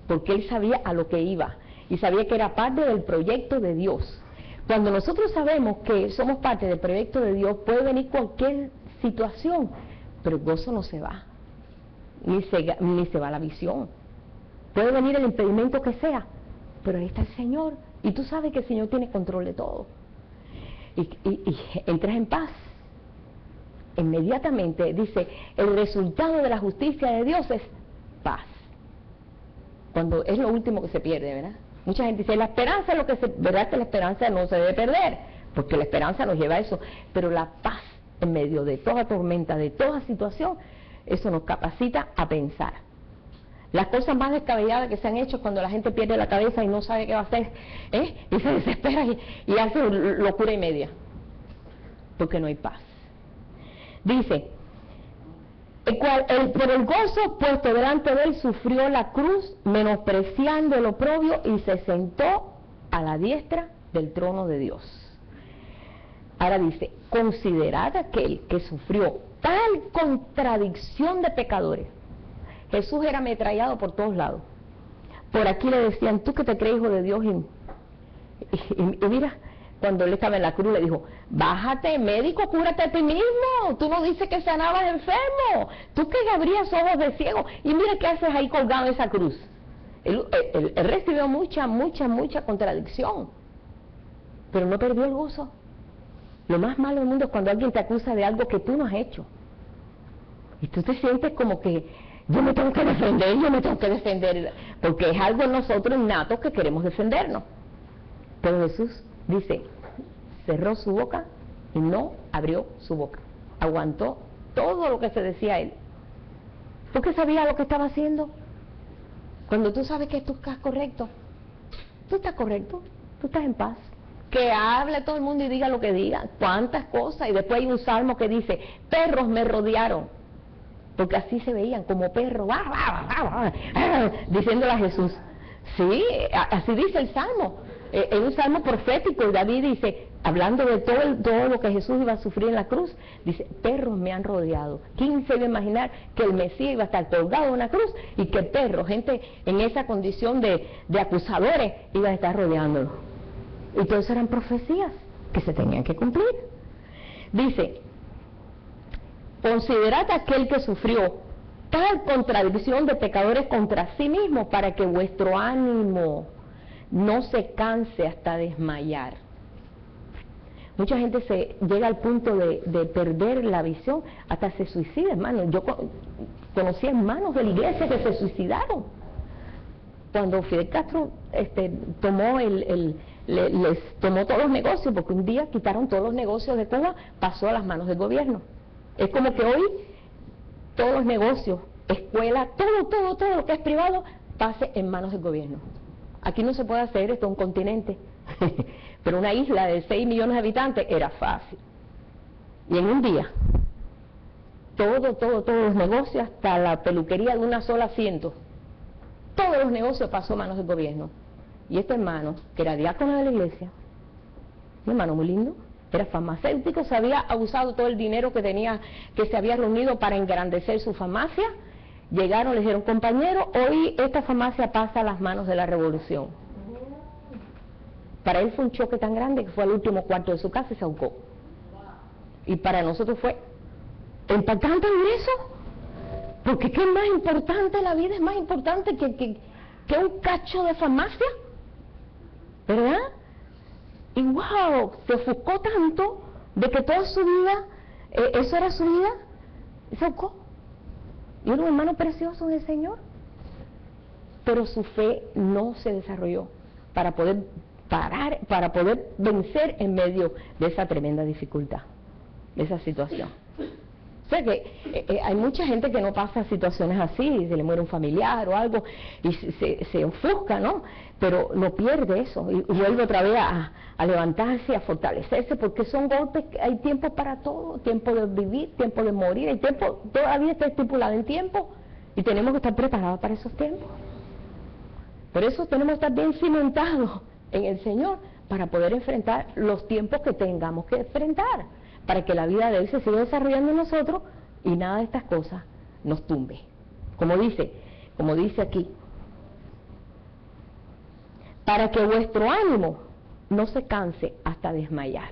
porque él sabía a lo que iba y sabía que era parte del proyecto de Dios. Cuando nosotros sabemos que somos parte del proyecto de Dios, puede venir cualquier situación, pero el gozo no se va, ni se va la visión. Puede venir el impedimento que sea, pero ahí está el Señor, y tú sabes que el Señor tiene control de todo. Y entras en paz. Inmediatamente, dice, el resultado de la justicia de Dios es paz. Cuando es lo último que se pierde, ¿verdad? Mucha gente dice, la esperanza es lo que verdad que la esperanza no se debe perder, porque la esperanza nos lleva a eso, pero la paz en medio de toda tormenta, de toda situación, eso nos capacita a pensar. Las cosas más descabelladas que se han hecho cuando la gente pierde la cabeza y no sabe qué va a hacer, y se desespera y hace locura y media, porque no hay paz. Dice, el cual por el gozo puesto delante de él sufrió la cruz, menospreciando el oprobio, y se sentó a la diestra del trono de Dios. Ahora dice, considerad aquel que sufrió tal contradicción de pecadores. Jesús era ametrallado por todos lados. Por aquí le decían, tú que te crees hijo de Dios, y mira, cuando él estaba en la cruz le dijo, bájate, médico, cúrate a ti mismo, tú no dices que sanabas enfermo, tú que abrías ojos de ciego, y mira qué haces ahí colgado en esa cruz. Él recibió mucha contradicción, pero no perdió el gozo. Lo más malo del mundo es cuando alguien te acusa de algo que tú no has hecho, y tú te sientes como que yo me tengo que defender, porque es algo en nosotros innato que queremos defendernos. Pero Jesús dice, cerró su boca y no abrió su boca. Aguantó todo lo que se decía a él, porque sabía lo que estaba haciendo. Cuando tú sabes que tú estás correcto, tú estás correcto, tú estás en paz. Que hable todo el mundo y diga lo que diga, cuántas cosas. Y después hay un salmo que dice, perros me rodearon, porque así se veían, como perros, diciéndole a Jesús. Sí, así dice el salmo. Es un salmo profético, y David dice, hablando de todo lo que Jesús iba a sufrir en la cruz, dice, perros me han rodeado. ¿Quién se iba a imaginar que el Mesías iba a estar colgado en una cruz y que perros, gente en esa condición de acusadores, iban a estar rodeándolo? Y todo eso eran profecías que se tenían que cumplir. Dice, considerad aquel que sufrió tal contradicción de pecadores contra sí mismo, para que vuestro ánimo no se canse hasta desmayar. Mucha gente se llega al punto de perder la visión, hasta se suicida, hermano. Yo conocí hermanos de la iglesia que se suicidaron cuando Fidel Castro tomó les tomó todos los negocios, porque un día quitaron todos los negocios de Cuba, pasó a las manos del gobierno. Es como que hoy todos los negocios, escuelas, todo lo que es privado pase en manos del gobierno. Aquí no se puede hacer, esto es un continente, pero una isla de 6 millones de habitantes era fácil. Y en un día, todos los negocios, hasta la peluquería de una sola asiento, todos los negocios pasó a manos del gobierno. Y este hermano, que era diácono de la iglesia, un hermano muy lindo, era farmacéutico, se había abusado todo el dinero que tenía, que se había reunido para engrandecer su farmacia. Llegaron, le dijeron, compañero, hoy esta farmacia pasa a las manos de la revolución. Para él fue un choque tan grande que fue al último cuarto de su casa y se ahogó. Y para nosotros fue impactante eso, porque ¿qué es más importante? La vida es más importante que un cacho de farmacia, ¿verdad? Y wow, se ofuscó tanto de que toda su vida, eso era su vida, y se ahogó. Y era un hermano precioso en el Señor, pero su fe no se desarrolló para poder parar, para poder vencer en medio de esa tremenda dificultad, de esa situación. O sea que hay mucha gente que no pasa situaciones así, se le muere un familiar o algo y se ofusca, ¿no? Pero no pierde eso y vuelve otra vez a levantarse, a fortalecerse, porque son golpes, hay tiempo para todo, tiempo de vivir, tiempo de morir, hay tiempo, todavía está estipulado en tiempo y tenemos que estar preparados para esos tiempos. Por eso tenemos que estar bien cimentados en el Señor para poder enfrentar los tiempos que tengamos que enfrentar, para que la vida de Él se siga desarrollando en nosotros y nada de estas cosas nos tumbe. Como dice aquí, para que vuestro ánimo no se canse hasta desmayar.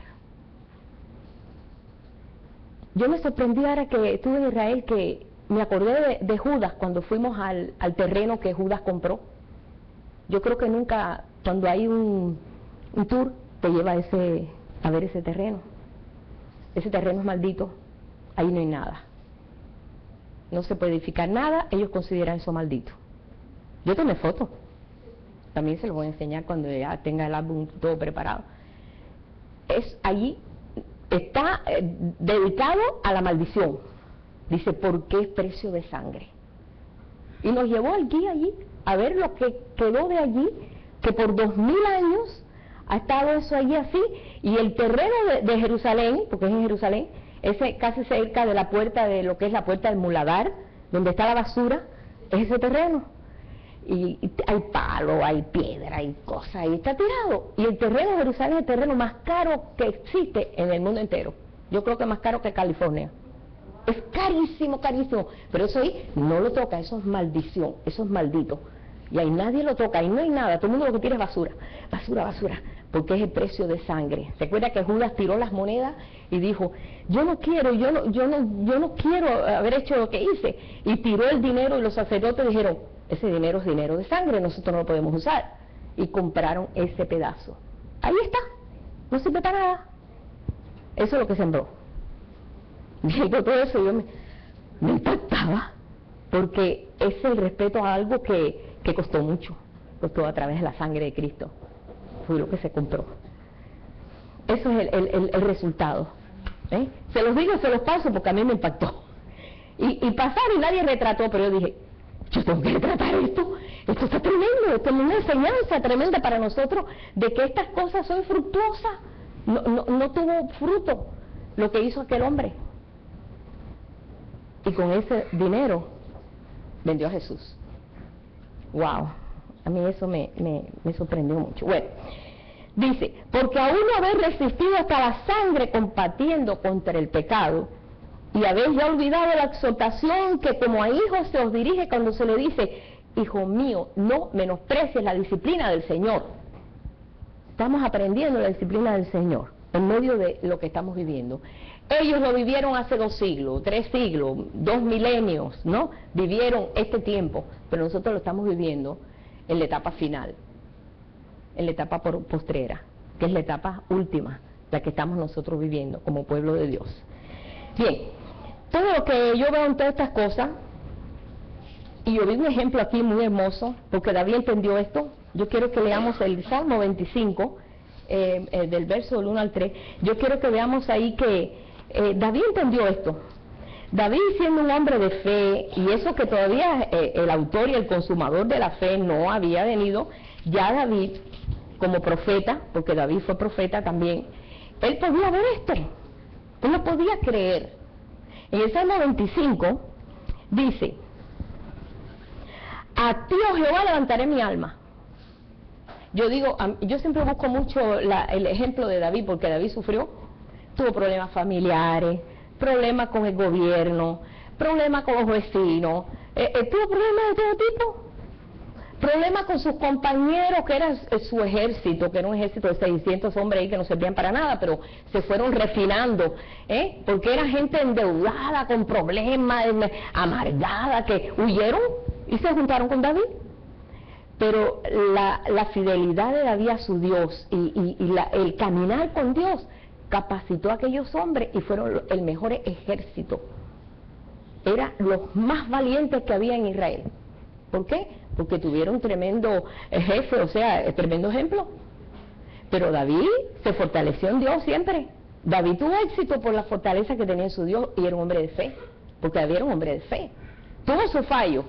Yo me sorprendí ahora que estuve en Israel, que me acordé de Judas cuando fuimos al terreno que Judas compró. Yo creo que nunca, cuando hay un tour, te lleva a ver ese terreno. Ese terreno es maldito, ahí no hay nada. No se puede edificar nada, ellos consideran eso maldito. Yo tomé fotos, también se los voy a enseñar cuando ya tenga el álbum todo preparado. Allí está dedicado a la maldición. Dice, porque es precio de sangre. Y nos llevó el guía allí a ver lo que quedó de allí, que por 2000 años ha estado eso allí así, y el terreno de Jerusalén, porque es en Jerusalén, ese casi cerca de la puerta de lo que es la puerta del Muladar, donde está la basura, es ese terreno. Y hay palo, hay piedra, hay cosas, y está tirado. Y el terreno de Jerusalén es el terreno más caro que existe en el mundo entero. Yo creo que es más caro que California. Es carísimo, carísimo. Pero eso ahí no lo toca, eso es maldición, eso es maldito. Y ahí nadie lo toca, ahí no hay nada, todo el mundo lo que tira es basura, basura, basura, porque es el precio de sangre. ¿Recuerda que Judas tiró las monedas y dijo, yo no quiero haber hecho lo que hice? Y tiró el dinero y los sacerdotes dijeron, ese dinero es dinero de sangre, nosotros no lo podemos usar. Y compraron ese pedazo. Ahí está, no sirve para nada. Eso es lo que sembró. Viendo todo eso yo me impactaba, porque es el respeto a algo que costó mucho, costó a través de la sangre de Cristo, fue lo que se compró. Eso es el resultado. Se los digo, se los paso porque a mí me impactó. Y pasaron y nadie retrató, pero yo dije, yo tengo que retratar esto está tremendo, esto es una enseñanza tremenda para nosotros de que estas cosas son fructuosas. No tuvo fruto lo que hizo aquel hombre. Y con ese dinero vendió a Jesús. Wow, a mí eso me sorprendió mucho. Bueno, dice, porque aún no habéis resistido hasta la sangre combatiendo contra el pecado, y habéis ya olvidado la exhortación que como a hijos se os dirige cuando se le dice, hijo mío, no menosprecies la disciplina del Señor. Estamos aprendiendo la disciplina del Señor en medio de lo que estamos viviendo. Ellos lo vivieron hace 2 siglos, 3 siglos, 2 milenios, ¿no? Vivieron este tiempo, pero nosotros lo estamos viviendo en la etapa final, en la etapa postrera, que es la etapa última, la que estamos nosotros viviendo como pueblo de Dios. Bien, todo lo que yo veo en todas estas cosas, y yo vi un ejemplo aquí muy hermoso, porque David entendió esto. Yo quiero que leamos el Salmo 25, del verso del 1 al 3. Yo quiero que veamos ahí que David entendió esto. David, siendo un hombre de fe, y eso que todavía el autor y el consumador de la fe no había venido, ya David, como profeta, porque David fue profeta también, él podía ver esto, él lo podía creer. En el Salmo 25 dice: a ti, oh Jehová, levantaré mi alma. Yo digo, yo siempre busco mucho el ejemplo de David, porque David sufrió, tuvo problemas familiares, problemas con el gobierno, problemas con los vecinos, tuvo problemas de todo tipo, problemas con sus compañeros, que era su ejército, que era un ejército de 600 hombres ahí que no servían para nada, pero se fueron refinando, porque era gente endeudada, con problemas, amargada, que huyeron y se juntaron con David. Pero la fidelidad de David a su Dios y el caminar con Dios capacitó a aquellos hombres y fueron el mejor ejército. Eran los más valientes que había en Israel. ¿Por qué? Porque tuvieron tremendo jefe, o sea, tremendo ejemplo. Pero David se fortaleció en Dios siempre. David tuvo éxito por la fortaleza que tenía en su Dios y era un hombre de fe, porque David era un hombre de fe. Tuvo sus fallos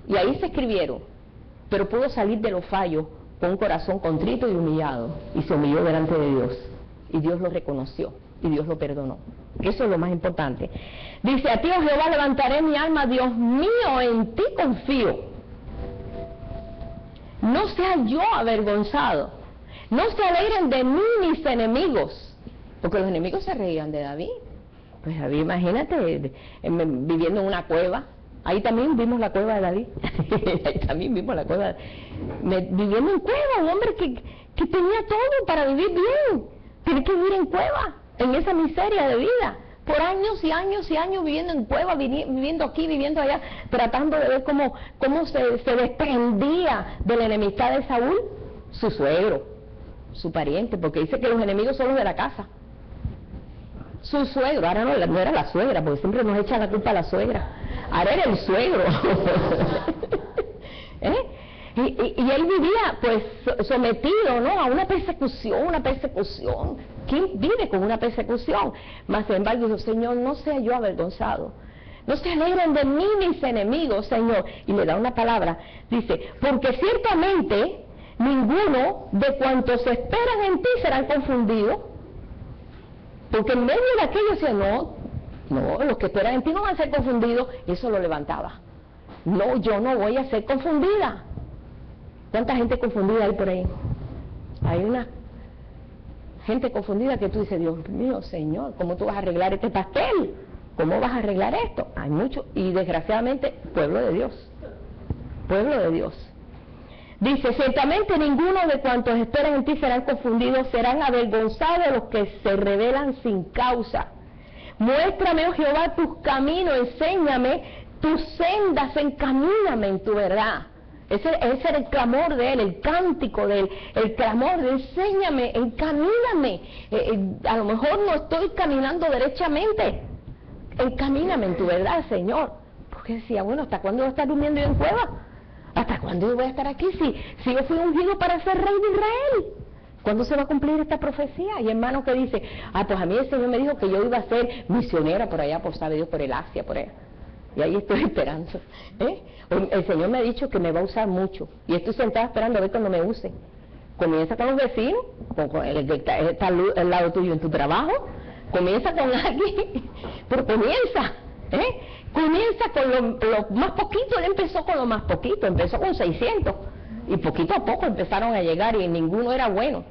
y ahí se escribieron, pero pudo salir de los fallos con un corazón contrito y humillado, y se humilló delante de Dios, y Dios lo reconoció, y Dios lo perdonó. Eso es lo más importante. Dice: a ti, oh Jehová, levantaré mi alma, Dios mío, en ti confío. No sea yo avergonzado, no se alegren de mí mis enemigos, porque los enemigos se reían de David. Pues David, imagínate, viviendo en una cueva. Ahí también vimos la cueva de David. Ahí también vimos la cueva viviendo en cueva, un hombre que tenía todo para vivir bien. Tiene que vivir en cueva, en esa miseria de vida, por años y años y años viviendo en cueva, viviendo aquí, viviendo allá, tratando de ver cómo se desprendía de la enemistad de Saúl, su suegro, su pariente, porque dice que los enemigos son los de la casa. Su suegro, ahora no era la suegra, porque siempre nos echan la culpa a la suegra, ahora era el suegro. Y él vivía pues sometido, ¿no?, a una persecución. ¿Quién vive con una persecución? Mas sin embargo dijo: Señor, no sea yo avergonzado, no se alegren de mí mis enemigos, Señor. Y le da una palabra, dice: porque ciertamente ninguno de cuantos esperan en ti serán confundidos. Porque en medio de aquello decía: no, los que esperan en ti no van a ser confundidos. Y eso lo levantaba. No, yo no voy a ser confundida. ¿Cuánta gente confundida hay por ahí? Hay una gente confundida que tú dices: Dios mío, Señor, ¿cómo tú vas a arreglar este pastel? ¿Cómo vas a arreglar esto? Hay mucho, y desgraciadamente, pueblo de Dios. Pueblo de Dios. Dice: ciertamente ninguno de cuantos esperan en ti serán confundidos, serán avergonzados los que se rebelan sin causa. Muéstrame, oh Jehová, tus caminos, enséñame tus sendas, encamíname en tu verdad. Ese era el clamor de él, el cántico de él, el clamor de: enséñame, encamíname. A lo mejor no estoy caminando derechamente, encamíname en tu verdad, Señor. Porque decía: bueno, ¿hasta cuándo voy a estar durmiendo yo en cueva? ¿Hasta cuándo voy a estar aquí si yo fui ungido para ser rey de Israel? ¿Cuándo se va a cumplir esta profecía? Y hermano que dice: pues a mí el Señor me dijo que yo iba a ser misionera por allá, por sabe Dios, por el Asia, por allá. Y ahí estoy esperando. El Señor me ha dicho que me va a usar mucho, y estoy sentada esperando a ver cuando me use. Comienza con los vecinos, con el que está al lado tuyo en tu trabajo, comienza con alguien, pero comienza, comienza con lo más poquito. Él empezó con lo más poquito, empezó con 600, y poquito a poco empezaron a llegar, y ninguno era bueno,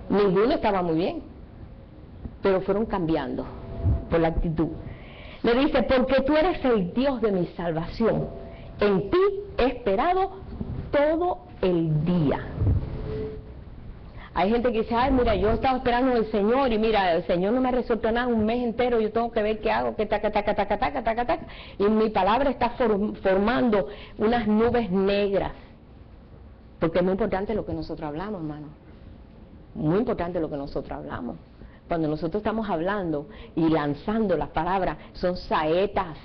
ninguno estaba muy bien, pero fueron cambiando por la actitud. Le dice: porque tú eres el Dios de mi salvación, en ti he esperado todo el día. Hay gente que dice, ay, mira, yo estaba esperando al Señor y mira, el Señor no me ha resuelto nada un mes entero, yo tengo que ver qué hago, que taca, taca, taca, taca, taca, taca, y mi palabra está formando unas nubes negras. Porque es muy importante lo que nosotros hablamos, hermano. Muy importante lo que nosotros hablamos. Cuando nosotros estamos hablando y lanzando las palabras, son saetas.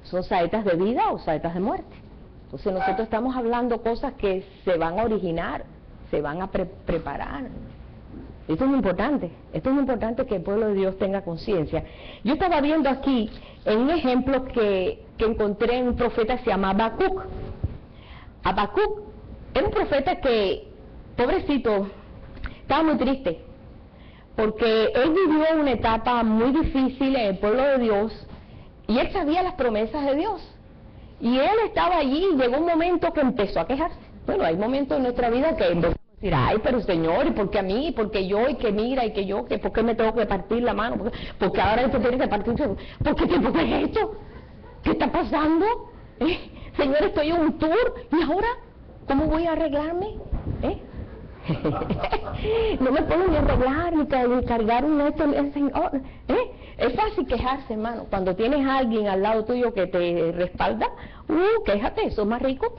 ¿Son saetas de vida o saetas de muerte? Entonces nosotros estamos hablando cosas que se van a originar, se van a preparar. Esto es muy importante. Esto es muy importante que el pueblo de Dios tenga conciencia. Yo estaba viendo aquí en un ejemplo que encontré en un profeta que se llama Habacuc. Habacuc era un profeta que, pobrecito, estaba muy triste, porque él vivió una etapa muy difícil en el pueblo de Dios, y él sabía las promesas de Dios. Y él estaba allí y llegó un momento que empezó a quejarse. Bueno, hay momentos en nuestra vida que empezamos a decir, ay, pero Señor, ¿y por qué a mí? ¿Y por qué yo? ¿Y que mira? ¿Y que yo? ¿Que por qué me tengo que partir la mano? ¿Por qué ahora esto tiene que partirse? ¿Por qué es esto? ¿Qué está pasando? Señor, estoy en un tour y ahora, ¿cómo voy a arreglarme? No me puedo ni arreglar ni cargar un Señor. Es fácil quejarse, hermano. Cuando tienes a alguien al lado tuyo que te respalda, quéjate, eso es más rico.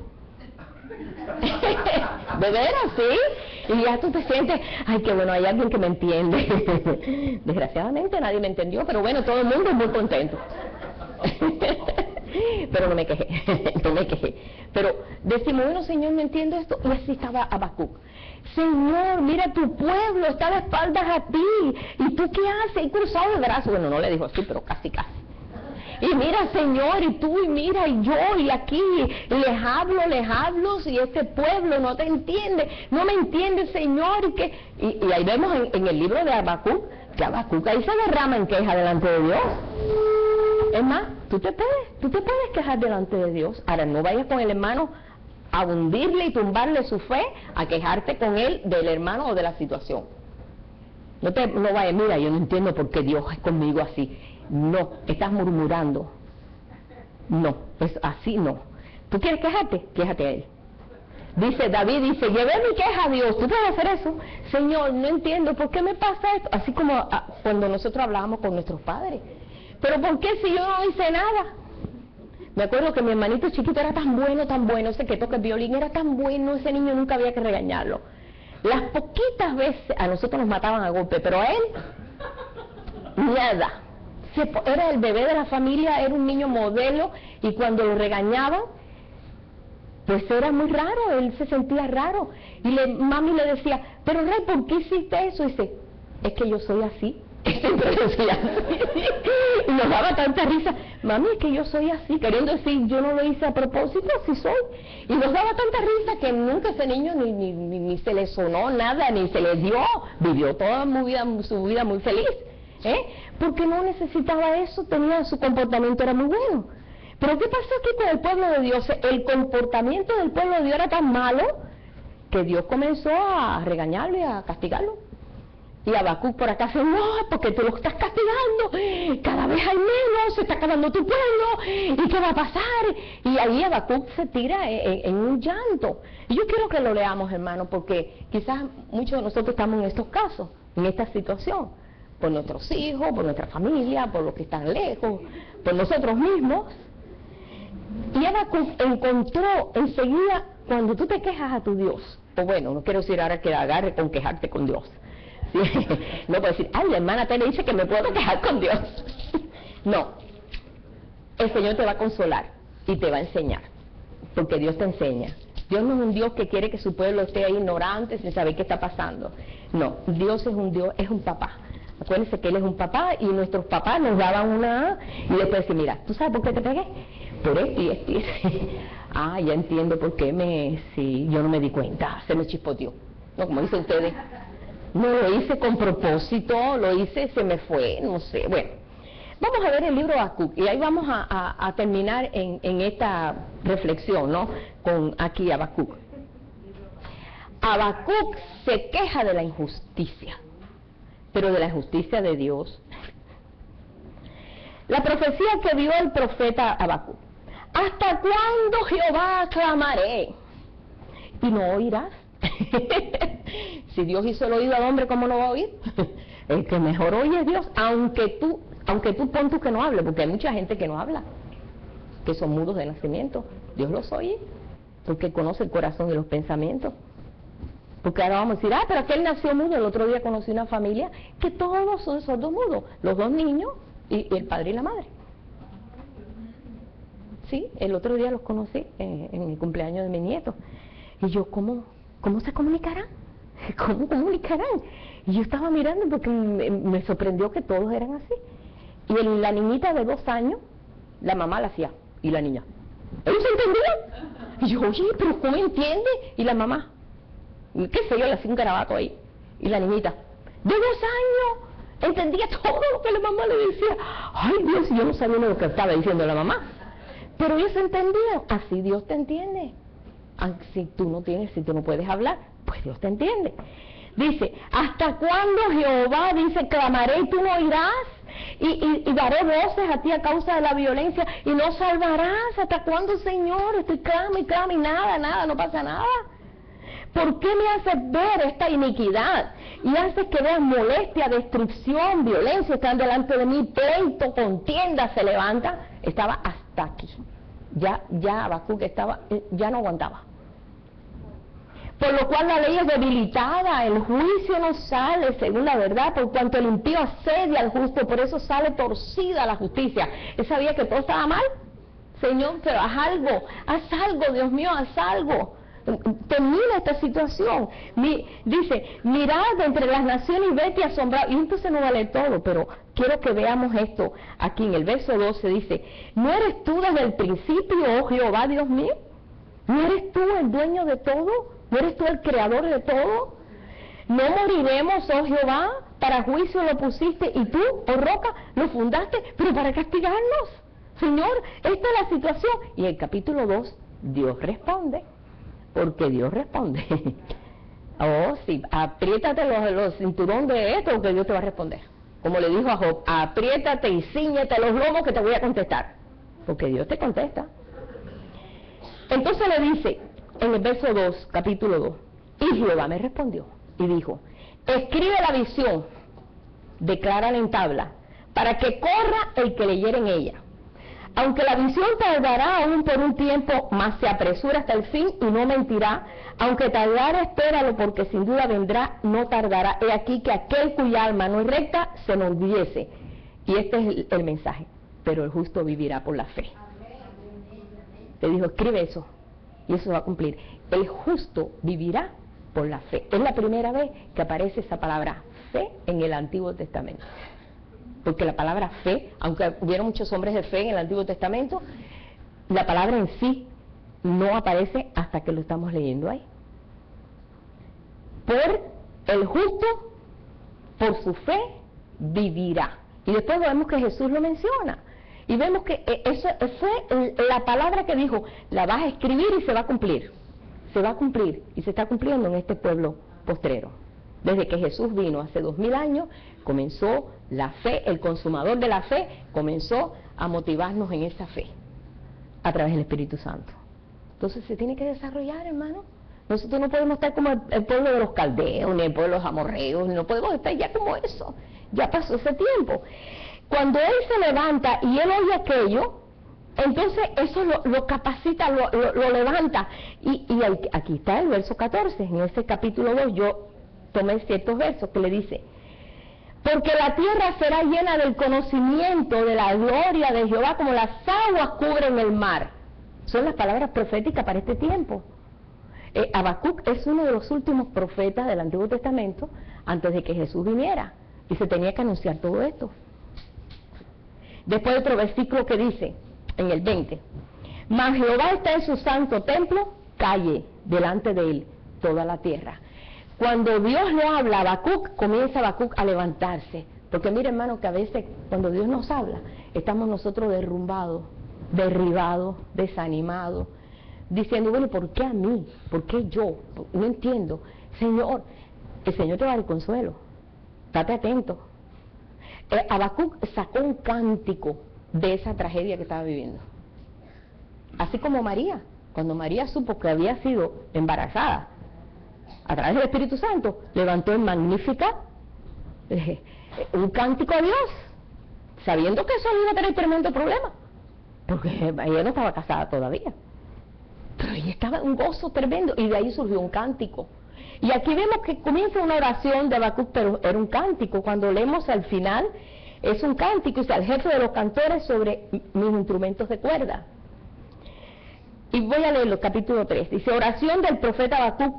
De veras, sí. Y ya tú te sientes, ay, qué bueno, hay alguien que me entiende. Desgraciadamente nadie me entendió, pero bueno, todo el mundo es muy contento. Pero no me quejé, no me quejé. Pero decimos, bueno, Señor, no entiendo esto. Y así estaba Habacuc. Señor, mira, tu pueblo está de espaldas a ti. ¿Y tú qué haces? Y cruzado de brazos. Bueno, no le dijo así, pero casi, casi. Y mira, Señor, y tú, y mira, y yo, y aquí, y les hablo, y ese pueblo no te entiende, no me entiende, Señor, y ahí vemos en el libro de Habacuc, que Habacuc ahí se derrama en queja delante de Dios. Es más, tú te puedes quejar delante de Dios. Ahora, no vayas con el hermano a hundirle y tumbarle su fe, a quejarte con él del hermano o de la situación. No vayas, mira, yo no entiendo por qué Dios es conmigo así. No, estás murmurando. No, pues así no. ¿Tú quieres quejarte? Quéjate a él. Dice David, llevé mi queja a Dios. ¿Tú puedes hacer eso? Señor, no entiendo, ¿por qué me pasa esto? Así como cuando nosotros hablábamos con nuestros padres. ¿Pero por qué si yo no hice nada? Me acuerdo que mi hermanito chiquito era tan bueno, ese que toca el violín era tan bueno, ese niño nunca había que regañarlo. Las poquitas veces a nosotros nos mataban a golpe, pero a él, nada. Era el bebé de la familia, era un niño modelo, y cuando lo regañaban, pues era muy raro, él se sentía raro. Y mami le decía, pero Rey, ¿por qué hiciste eso? Y dice, es que yo soy así. Siempre decía así. Y nos daba tanta risa, mami, es que yo soy así, queriendo decir, yo no lo hice a propósito, así soy. Y nos daba tanta risa que nunca ese niño ni se le sonó nada, ni se le dio, vivió toda su vida muy feliz, porque no necesitaba eso, su comportamiento era muy bueno. Pero ¿qué pasó aquí con el pueblo de Dios? El comportamiento del pueblo de Dios era tan malo que Dios comenzó a regañarlo y a castigarlo. Y Habacuc por acá dice, no, porque tú lo estás castigando, cada vez hay menos, se está acabando tu pueblo, ¿y qué va a pasar? Y ahí Habacuc se tira en un llanto. Y yo quiero que lo leamos, hermano, porque quizás muchos de nosotros estamos en estos casos, en esta situación, por nuestros hijos, por nuestra familia, por los que están lejos, por nosotros mismos. Y Habacuc encontró enseguida, cuando tú te quejas a tu Dios, o bueno, no quiero decir ahora que agarre con quejarte con Dios. ¿Sí? No puedo decir, ay, la hermana te le dice que me puedo quejar con Dios. No, el Señor te va a consolar y te va a enseñar, porque Dios te enseña. Dios no es un Dios que quiere que su pueblo esté ahí ignorante sin saber qué está pasando. No, Dios es un Dios, es un papá. Acuérdense que Él es un papá y nuestros papás nos daban una y después decir, mira, ¿tú sabes por qué te pegué? Por esto y esto y esto. Ah, ya entiendo por qué yo no me di cuenta, se me chispoteó. No, como dicen ustedes. No lo hice con propósito, lo hice, se me fue, no sé. Bueno, vamos a ver el libro de Habacuc y ahí vamos a terminar en esta reflexión, ¿no? Con aquí Habacuc. Habacuc se queja de la injusticia, pero de la justicia de Dios. La profecía que vio el profeta Habacuc. ¿Hasta cuándo, Jehová, clamaré y no oirás? Si Dios hizo el oído al hombre, ¿cómo no va a oír? El que mejor oye es Dios, aunque tú pon tú que no hable, porque hay mucha gente que no habla, que son mudos de nacimiento. Dios los oye, porque conoce el corazón y los pensamientos. Porque ahora vamos a decir, pero aquel nació mudo. El otro día conocí una familia que todos son sordos mudos, los dos niños y el padre y la madre. Sí, el otro día los conocí en el cumpleaños de mi nieto. Y yo, ¿cómo se comunicarán? ¿Cómo comunicarán? Y yo estaba mirando porque me sorprendió que todos eran así. Y la niñita de 2 años, la mamá la hacía, y la niña. ¿Ellos entendían? Y yo, oye, pero ¿cómo entiende? Y la mamá, qué sé yo, le hacía un garabato ahí. Y la niñita, de 2 años, entendía todo lo que la mamá le decía. Ay, Dios, yo no sabía lo que estaba diciendo la mamá. Pero ellos entendían. Así Dios te entiende. Si tú no puedes hablar, pues Dios te entiende. Dice, ¿hasta cuándo, Jehová? Dice, clamaré y tú no oirás, y daré voces a ti a causa de la violencia y no salvarás. ¿Hasta cuándo, Señor? Estoy clama y nada, no pasa nada. ¿Por qué me haces ver esta iniquidad y haces que veas molestia, destrucción, violencia están delante de mí? Pleito, contienda se levanta. Estaba hasta aquí. Ya Habacuc ya no aguantaba. Por lo cual la ley es debilitada, el juicio no sale según la verdad, por cuanto el impío asedia al justo, por eso sale torcida la justicia. Él sabía que todo estaba mal. Señor, pero haz algo, Dios mío, haz algo. Termina esta situación. Dice, mirad entre las naciones y vete asombrado. Y entonces no vale todo, pero quiero que veamos esto. Aquí en el verso 12 dice, ¿no eres tú desde el principio, oh Jehová, Dios mío? ¿No eres tú el dueño de todo? ¿No eres tú el creador de todo? ¿No moriremos, oh Jehová? Para juicio lo pusiste, y tú, oh roca, lo fundaste, pero para castigarnos. Señor, esta es la situación. Y en el capítulo 2, Dios responde. Porque Dios responde. Oh, sí, apriétate los cinturón de esto, porque Dios te va a responder. Como le dijo a Job, apriétate y cíñete los lomos que te voy a contestar. Porque Dios te contesta. Entonces le dice, en el verso 2, capítulo 2, y Jehová me respondió y dijo, escribe la visión, declárala en tabla, para que corra el que leyere en ella. Aunque la visión tardará aún por un tiempo, mas se apresura hasta el fin y no mentirá. Aunque tardara, espéralo, porque sin duda vendrá, no tardará. He aquí que aquel cuya alma no es recta se enorgullece. Y este es el mensaje. Pero el justo vivirá por la fe. Te dijo, escribe eso, y eso va a cumplir. El justo vivirá por la fe. Es la primera vez que aparece esa palabra fe en el Antiguo Testamento. Porque la palabra fe, aunque hubiera muchos hombres de fe en el Antiguo Testamento, la palabra en sí no aparece hasta que lo estamos leyendo ahí. Por el justo, por su fe, vivirá. Y después vemos que Jesús lo menciona. Y vemos que eso fue la palabra que dijo, la vas a escribir y se va a cumplir. Se va a cumplir y se está cumpliendo en este pueblo postrero. Desde que Jesús vino hace 2000 años, comenzó la fe, el consumador de la fe, comenzó a motivarnos en esa fe, a través del Espíritu Santo. Entonces se tiene que desarrollar, hermano. Nosotros no podemos estar como el pueblo de los caldeos, ni el pueblo de los amorreos, no podemos estar ya como eso. Ya pasó ese tiempo. Cuando Él se levanta y Él oye aquello, entonces eso lo capacita, lo levanta. Y aquí está el verso 14, en ese capítulo 2 yo tomé ciertos versos que le dice, porque la tierra será llena del conocimiento de la gloria de Jehová como las aguas cubren el mar. Son las palabras proféticas para este tiempo. Habacuc es uno de los últimos profetas del Antiguo Testamento antes de que Jesús viniera y se tenía que anunciar todo esto. Después otro versículo que dice en el 20, mas Jehová está en su santo templo, calle delante de él toda la tierra. Cuando Dios le habla a Habacuc, comienza Habacuc a levantarse. Porque mire, hermano, que a veces cuando Dios nos habla, estamos nosotros derrumbados, derribados, desanimados, diciendo, bueno, ¿por qué a mí? ¿Por qué yo? No entiendo. Señor, el Señor te va a dar el consuelo. Estate atento. Habacuc sacó un cántico de esa tragedia que estaba viviendo. Así como María, cuando María supo que había sido embarazada, a través del Espíritu Santo, levantó en magnífica un cántico a Dios, sabiendo que eso iba a tener tremendo problema, porque ella no estaba casada todavía, pero ella estaba en un gozo tremendo, y de ahí surgió un cántico. Y aquí vemos que comienza una oración de Habacuc, pero era un cántico. Cuando leemos al final, es un cántico, y dice: al jefe de los cantores sobre mis instrumentos de cuerda. Y voy a leerlo, capítulo 3, dice: oración del profeta Habacuc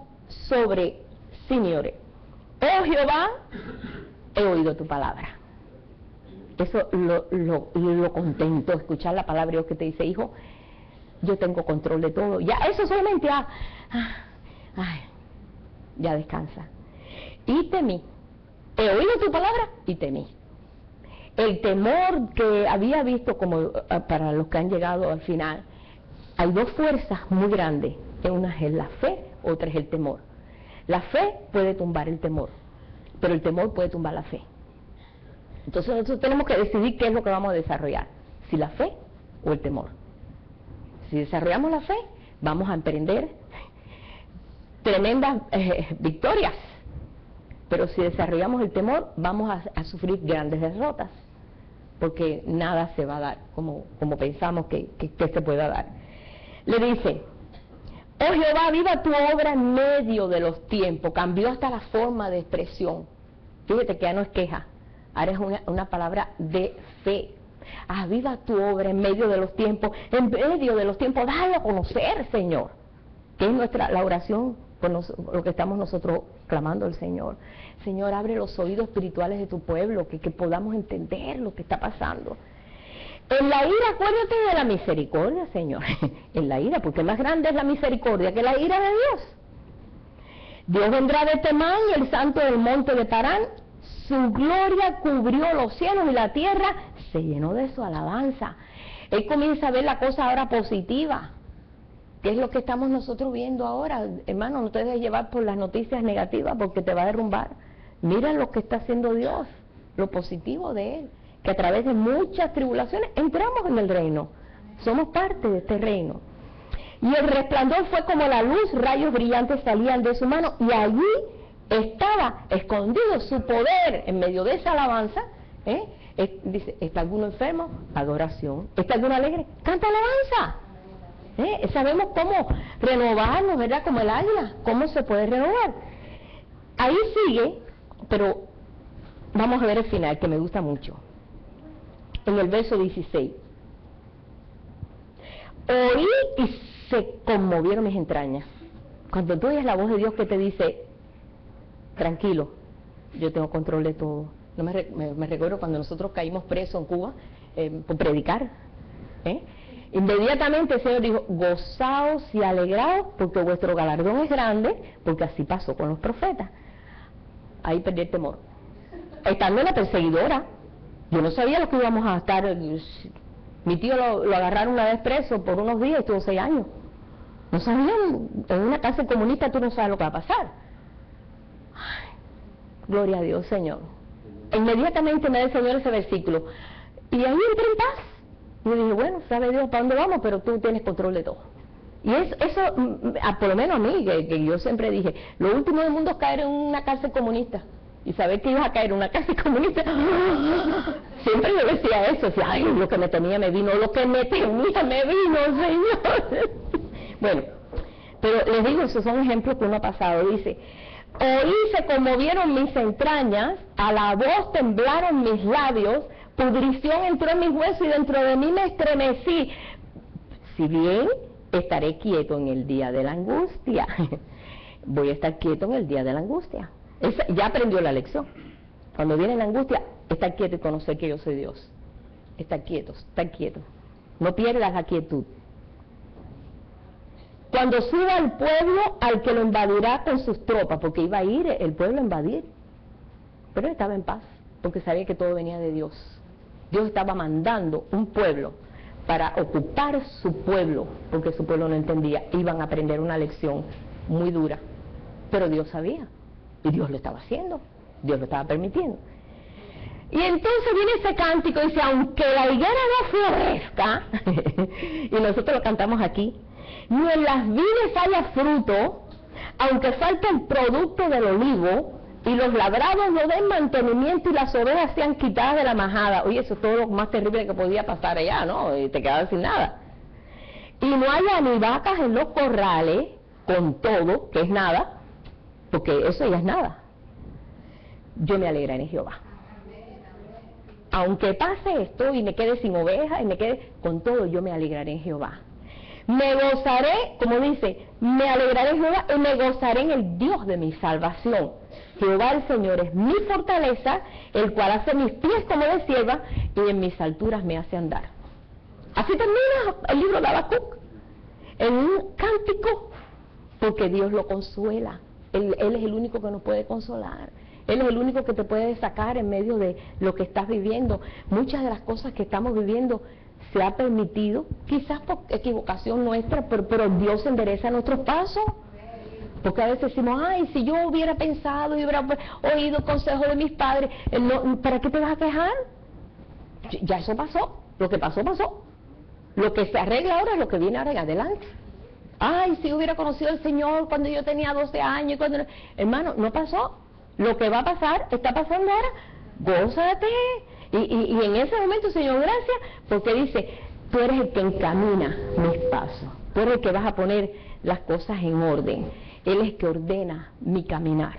sobre Siniore. Oh Jehová, he oído tu palabra. Eso lo contento, escuchar la palabra de Dios que te dice: hijo, yo tengo control de todo. Ya eso solamente, ya descansa. Y temí. He oído tu palabra y temí. El temor que había visto, como para los que han llegado al final, hay dos fuerzas muy grandes. Una es la fe, otra es el temor. La fe puede tumbar el temor, pero el temor puede tumbar la fe. Entonces nosotros tenemos que decidir qué es lo que vamos a desarrollar, si la fe o el temor. Si desarrollamos la fe, vamos a emprender tremendas victorias, pero si desarrollamos el temor, vamos a sufrir grandes derrotas, porque nada se va a dar como pensamos que se pueda dar. Le dice: oh Jehová, viva tu obra en medio de los tiempos. Cambió hasta la forma de expresión. Fíjate que ya no es queja, ahora es una palabra de fe. Viva tu obra en medio de los tiempos. En medio de los tiempos, dalo a conocer, Señor, que es la oración por lo que estamos nosotros clamando al Señor. Señor, abre los oídos espirituales de tu pueblo, que podamos entender lo que está pasando. En la ira, acuérdate de la misericordia, Señor. En la ira, porque más grande es la misericordia que la ira de Dios. Dios vendrá de Temán y el santo del monte de Parán. Su gloria cubrió los cielos y la tierra se llenó de su alabanza. Él comienza a ver la cosa ahora positiva. ¿Qué es lo que estamos nosotros viendo ahora? Hermano, no te dejes llevar por las noticias negativas, porque te va a derrumbar. Mira lo que está haciendo Dios, lo positivo de Él, que a través de muchas tribulaciones entramos en el reino, somos parte de este reino. Y el resplandor fue como la luz, rayos brillantes salían de su mano, y allí estaba escondido su poder. En medio de esa alabanza, dice: ¿está alguno enfermo? Adoración. ¿Está alguno alegre? Canta alabanza. Sabemos cómo renovarnos, ¿verdad? Como el águila, cómo se puede renovar. Ahí sigue, pero vamos a ver el final, que me gusta mucho. En el verso 16: oí y se conmovieron mis entrañas. Cuando tú oyes la voz de Dios que te dice: tranquilo, yo tengo control de todo. No me recuerdo cuando nosotros caímos presos en Cuba por predicar. Inmediatamente el Señor dijo: gozaos y alegraos, porque vuestro galardón es grande, porque así pasó con los profetas. Ahí perdí el temor. Estando en la perseguidora, yo no sabía lo que íbamos a estar. Mi tío lo agarraron una vez preso por unos días y estuvo 6 años. No sabían, en una cárcel comunista tú no sabes lo que va a pasar. Ay, gloria a Dios, Señor. Inmediatamente me da el Señor ese versículo, y ahí entré en paz. Y yo dije: bueno, sabe Dios para dónde vamos, pero tú tienes control de todo. Y eso por lo menos a mí, que yo siempre dije, lo último del mundo es caer en una cárcel comunista. Y saber que ibas a caer en una cárcel comunista, siempre yo decía eso, decía: ay, lo que me temía me vino, lo que me temía me vino, Señor. Bueno, pero les digo, esos son ejemplos que uno ha pasado. Dice: oí, se conmovieron mis entrañas, a la voz temblaron mis labios, pudrición entró en mis huesos y dentro de mí me estremecí. Si bien estaré quieto en el día de la angustia, voy a estar quieto en el día de la angustia. Ya aprendió la lección. Cuando viene la angustia, estar quieto y conocer que yo soy Dios. Estar quieto, no pierdas la quietud. Cuando suba el pueblo al que lo invadirá con sus tropas, porque iba a ir el pueblo a invadir, pero él estaba en paz, porque sabía que todo venía de Dios. Dios estaba mandando un pueblo para ocupar su pueblo, porque su pueblo no entendía. Iban a aprender una lección muy dura, pero Dios sabía, y Dios lo estaba haciendo, Dios lo estaba permitiendo. Y entonces viene ese cántico y dice: aunque la higuera no florezca, y nosotros lo cantamos aquí, ni en las vides haya fruto, aunque falte el producto del olivo, y los labrados no den mantenimiento y las ovejas sean quitadas de la majada. Oye, eso es todo lo más terrible que podía pasar allá, ¿no? Y te quedabas sin nada. Y no haya ni vacas en los corrales, con todo, que es nada, porque eso ya es nada. Yo me alegraré en Jehová. Aunque pase esto y me quede sin ovejas y me quede con todo, yo me alegraré en Jehová. Me gozaré, como dice, me alegraré en Jehová y me gozaré en el Dios de mi salvación. Jehová el Señor es mi fortaleza, el cual hace mis pies como de sierva y en mis alturas me hace andar. Así termina el libro de Habacuc, en un cántico, porque Dios lo consuela. Él es el único que nos puede consolar. Él es el único que te puede sacar en medio de lo que estás viviendo. Muchas de las cosas que estamos viviendo se ha permitido, quizás por equivocación nuestra, pero Dios endereza nuestros pasos. Porque a veces decimos, ay, si yo hubiera pensado y hubiera oído el consejo de mis padres, ¿para qué te vas a quejar? Ya eso pasó, lo que pasó, pasó. Lo que se arregla ahora es lo que viene ahora en adelante. Ay, si hubiera conocido al Señor cuando yo tenía 12 años, hermano, no pasó. Lo que va a pasar, está pasando ahora, gózate. Y en ese momento, Señor, gracias, porque dice, tú eres el que encamina mis pasos, tú eres el que vas a poner las cosas en orden. Él es el que ordena mi caminar.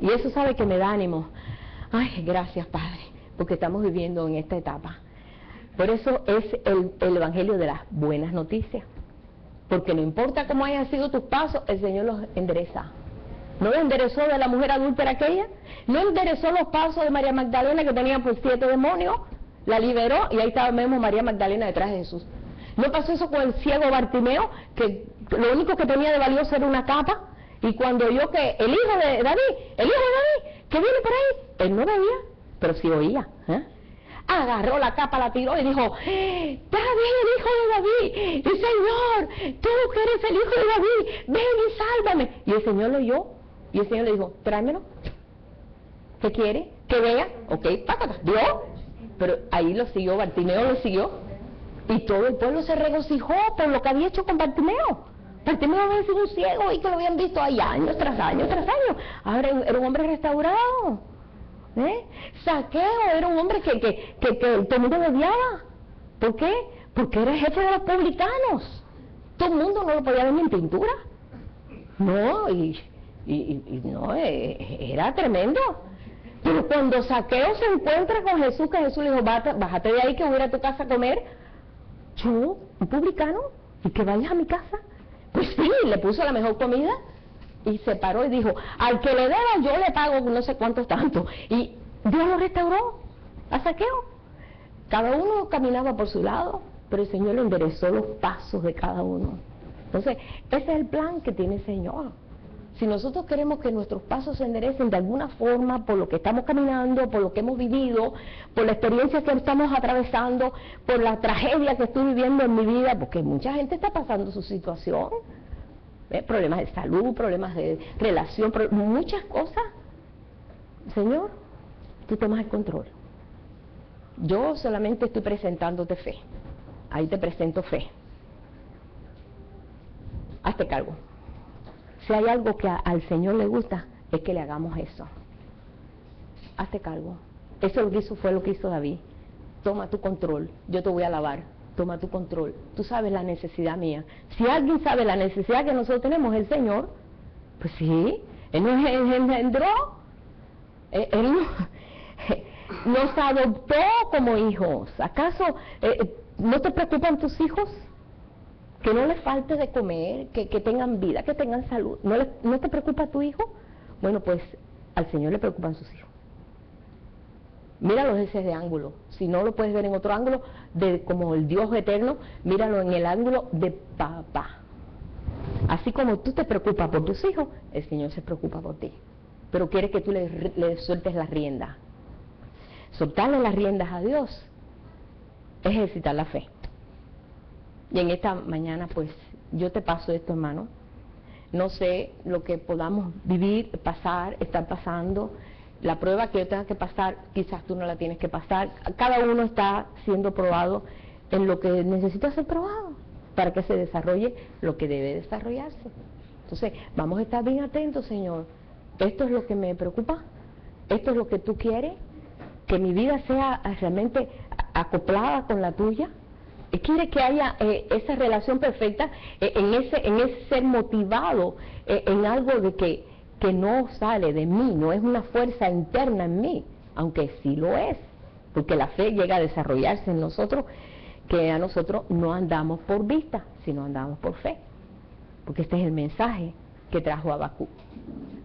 Y eso sabe que me da ánimo. Ay, gracias, Padre, porque estamos viviendo en esta etapa. Por eso es el evangelio de las buenas noticias. Porque no importa cómo hayan sido tus pasos, el Señor los endereza. ¿No lo enderezó de la mujer adúltera aquella? ¿No enderezó los pasos de María Magdalena, que tenía pues 7 demonios? La liberó y ahí estaba mismo María Magdalena detrás de Jesús. ¿No pasó eso con el ciego Bartimeo, que lo único que tenía de valioso era una capa? Y cuando oyó que el hijo de David, que viene por ahí, él no veía, pero sí oía. Agarró la capa, la tiró y dijo, David, el hijo de David, y Señor, tú que eres el hijo de David, ven y sálvame. Y el Señor lo oyó, y el Señor le dijo, tráemelo. ¿Qué quiere? ¿Que vea? Ok, págata, ¿vio? Pero ahí lo siguió, Bartimeo lo siguió, y todo el pueblo se regocijó por lo que había hecho con Bartimeo. Bartimeo había sido un ciego y que lo habían visto ahí años tras años tras años. Ahora era un hombre restaurado. Saqueo era un hombre que todo el mundo lo odiaba. ¿Por qué? Porque era jefe de los publicanos. Todo el mundo no lo podía ver ni en pintura. No, y no, era tremendo. Pero cuando Saqueo se encuentra con Jesús, que Jesús le dijo, bájate de ahí que voy a ir a tu casa a comer. Yo, un publicano, y que vayas a mi casa. Pues sí, le puso la mejor comida y se paró y dijo, al que le deba yo le pago no sé cuántos tanto. Y Dios lo restauró a Saqueo. Cada uno caminaba por su lado, pero el Señor le enderezó los pasos de cada uno. Entonces, ese es el plan que tiene el Señor. Si nosotros queremos que nuestros pasos se enderecen de alguna forma por lo que estamos caminando, por lo que hemos vivido, por la experiencia que estamos atravesando, por la tragedia que estoy viviendo en mi vida, porque mucha gente está pasando su situación, problemas de salud, problemas de relación, muchas cosas. Señor, tú tomas el control. Yo solamente estoy presentándote fe. Ahí te presento fe. Hazte cargo. Si hay algo que al Señor le gusta, es que le hagamos eso. Hazte cargo. Eso fue lo que hizo David. Toma tu control, yo te voy a alabar. Toma tu control. Tú sabes la necesidad mía. Si alguien sabe la necesidad que nosotros tenemos, el Señor, pues sí, Él nos engendró. Él nos adoptó como hijos. ¿Acaso no te preocupan tus hijos? Que no les falte de comer, que tengan vida, que tengan salud. ¿No te preocupa tu hijo? Bueno, pues al Señor le preocupan sus hijos. Míralo desde ese ángulo. Si no lo puedes ver en otro ángulo, como el Dios eterno, míralo en el ángulo de papá. Así como tú te preocupas por tus hijos, el Señor se preocupa por ti. Pero quiere que tú le sueltes las riendas. Soltarle las riendas a Dios es ejercitar la fe. Y en esta mañana, pues, yo te paso esto, hermano. No sé lo que podamos vivir, pasar, estar pasando. La prueba que yo tenga que pasar, quizás tú no la tienes que pasar. Cada uno está siendo probado en lo que necesita ser probado para que se desarrolle lo que debe desarrollarse. Entonces, vamos a estar bien atentos, Señor. Esto es lo que me preocupa, esto es lo que tú quieres, que mi vida sea realmente acoplada con la tuya. Quiere que haya esa relación perfecta, en ese ser motivado en algo de que no sale de mí, no es una fuerza interna en mí, aunque sí lo es, porque la fe llega a desarrollarse en nosotros, que a nosotros no andamos por vista, sino andamos por fe, porque este es el mensaje que trajo Habacuc.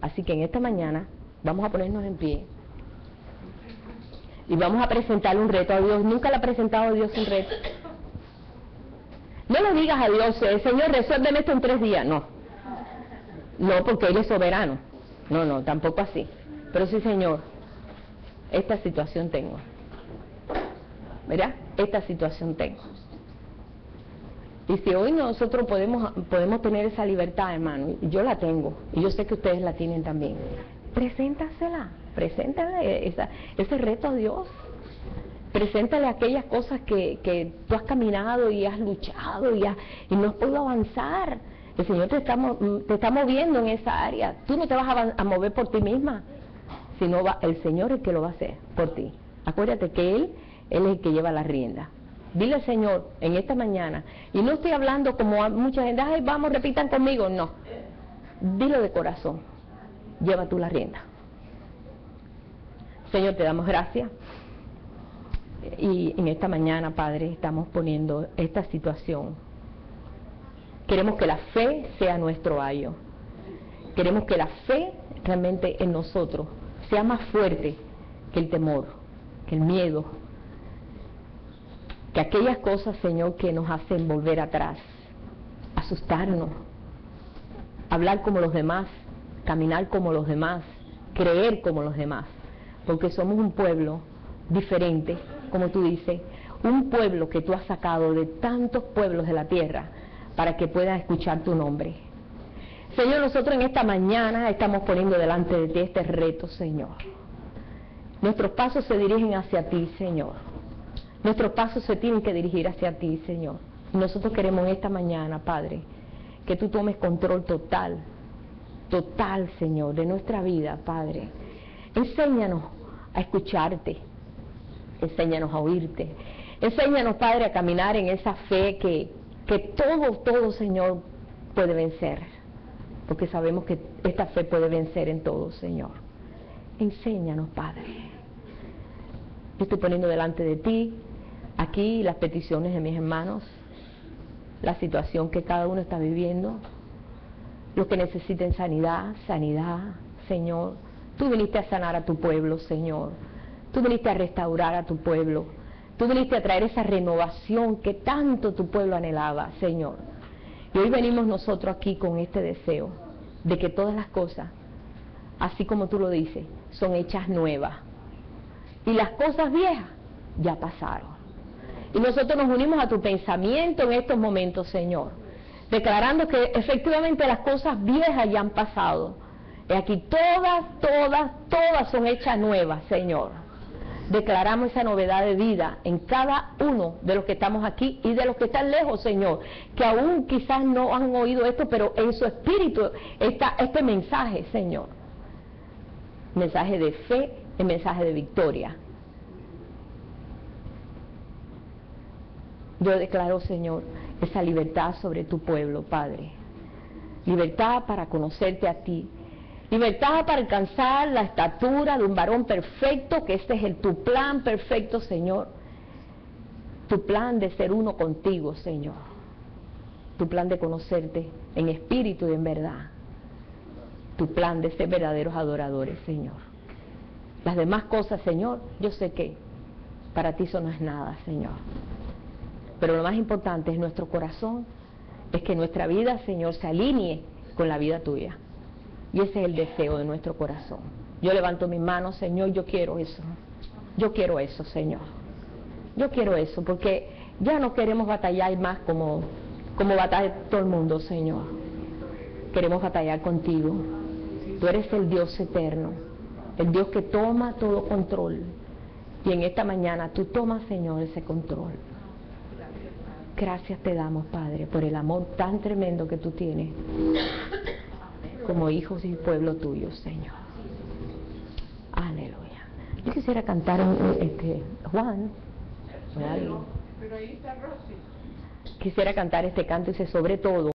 Así que en esta mañana vamos a ponernos en pie y vamos a presentarle un reto a Dios. Nunca le ha presentado a Dios un reto. No le digas a Dios, Señor, resuélveme esto en 3 días. No, porque Él es soberano. No, tampoco así. Pero sí, Señor, esta situación tengo. ¿Verdad? Esta situación tengo. Y si hoy nosotros podemos tener esa libertad, hermano, y yo la tengo, y yo sé que ustedes la tienen también, preséntale ese reto a Dios. Preséntale aquellas cosas que tú has caminado y has luchado y no has podido avanzar. El Señor te está moviendo en esa área. Tú no te vas a mover por ti misma, sino el Señor es el que lo va a hacer por ti. Acuérdate que Él es el que lleva la rienda. Dile al Señor en esta mañana, y no estoy hablando como a mucha gente, ay, vamos, repitan conmigo, no. Dilo de corazón, lleva tú la rienda. Señor, te damos gracias. Y en esta mañana, Padre, estamos poniendo esta situación. Queremos que la fe sea nuestro ayo. Queremos que la fe realmente en nosotros sea más fuerte que el temor, que el miedo, que aquellas cosas, Señor, que nos hacen volver atrás, asustarnos, hablar como los demás, caminar como los demás, creer como los demás, porque somos un pueblo diferente, como tú dices, un pueblo que tú has sacado de tantos pueblos de la tierra para que puedan escuchar tu nombre. Señor, nosotros en esta mañana estamos poniendo delante de ti este reto, Señor. Nuestros pasos se dirigen hacia ti, Señor. Nuestros pasos se tienen que dirigir hacia ti, Señor. Nosotros queremos en esta mañana, Padre, que tú tomes control total, Señor, de nuestra vida, Padre. Enséñanos a escucharte, enséñanos a oírte, enséñanos, Padre, a caminar en esa fe que todo, Señor, puede vencer, porque sabemos que esta fe puede vencer en todo, Señor. Enséñanos, Padre. Yo estoy poniendo delante de ti aquí las peticiones de mis hermanos, la situación que cada uno está viviendo, los que necesiten sanidad, Señor. Tú viniste a sanar a tu pueblo, Señor. Tú viniste a restaurar a tu pueblo. Tú viniste a traer esa renovación que tanto tu pueblo anhelaba, Señor. Y hoy venimos nosotros aquí con este deseo de que todas las cosas, así como tú lo dices, son hechas nuevas. Y las cosas viejas ya pasaron. Y nosotros nos unimos a tu pensamiento en estos momentos, Señor, declarando que efectivamente las cosas viejas ya han pasado. Y aquí todas son hechas nuevas, Señor. Declaramos esa novedad de vida en cada uno de los que estamos aquí y de los que están lejos, Señor, que aún quizás no han oído esto, pero en su espíritu está este mensaje, Señor. Mensaje de fe, el mensaje de victoria. Yo declaro, Señor, esa libertad sobre tu pueblo, Padre. Libertad para conocerte a ti. Libertad para alcanzar la estatura de un varón perfecto, que este es tu plan perfecto, Señor. Tu plan de ser uno contigo, Señor. Tu plan de conocerte en espíritu y en verdad. Tu plan de ser verdaderos adoradores, Señor. Las demás cosas, Señor, yo sé que para ti eso no es nada, Señor. Pero lo más importante es nuestro corazón, es que nuestra vida, Señor, se alinee con la vida tuya. Y ese es el deseo de nuestro corazón. Yo levanto mis manos, Señor, yo quiero eso. Yo quiero eso, Señor. Yo quiero eso, porque ya no queremos batallar más como batalla todo el mundo, Señor. Queremos batallar contigo. Tú eres el Dios eterno, el Dios que toma todo control. Y en esta mañana tú tomas, Señor, ese control. Gracias te damos, Padre, por el amor tan tremendo que tú tienes como hijos y pueblo tuyo, Señor. Aleluya. Yo quisiera cantar Juan, ¿o alguien? Pero ahí está Rosy. Quisiera cantar este canto, dice, sobre todo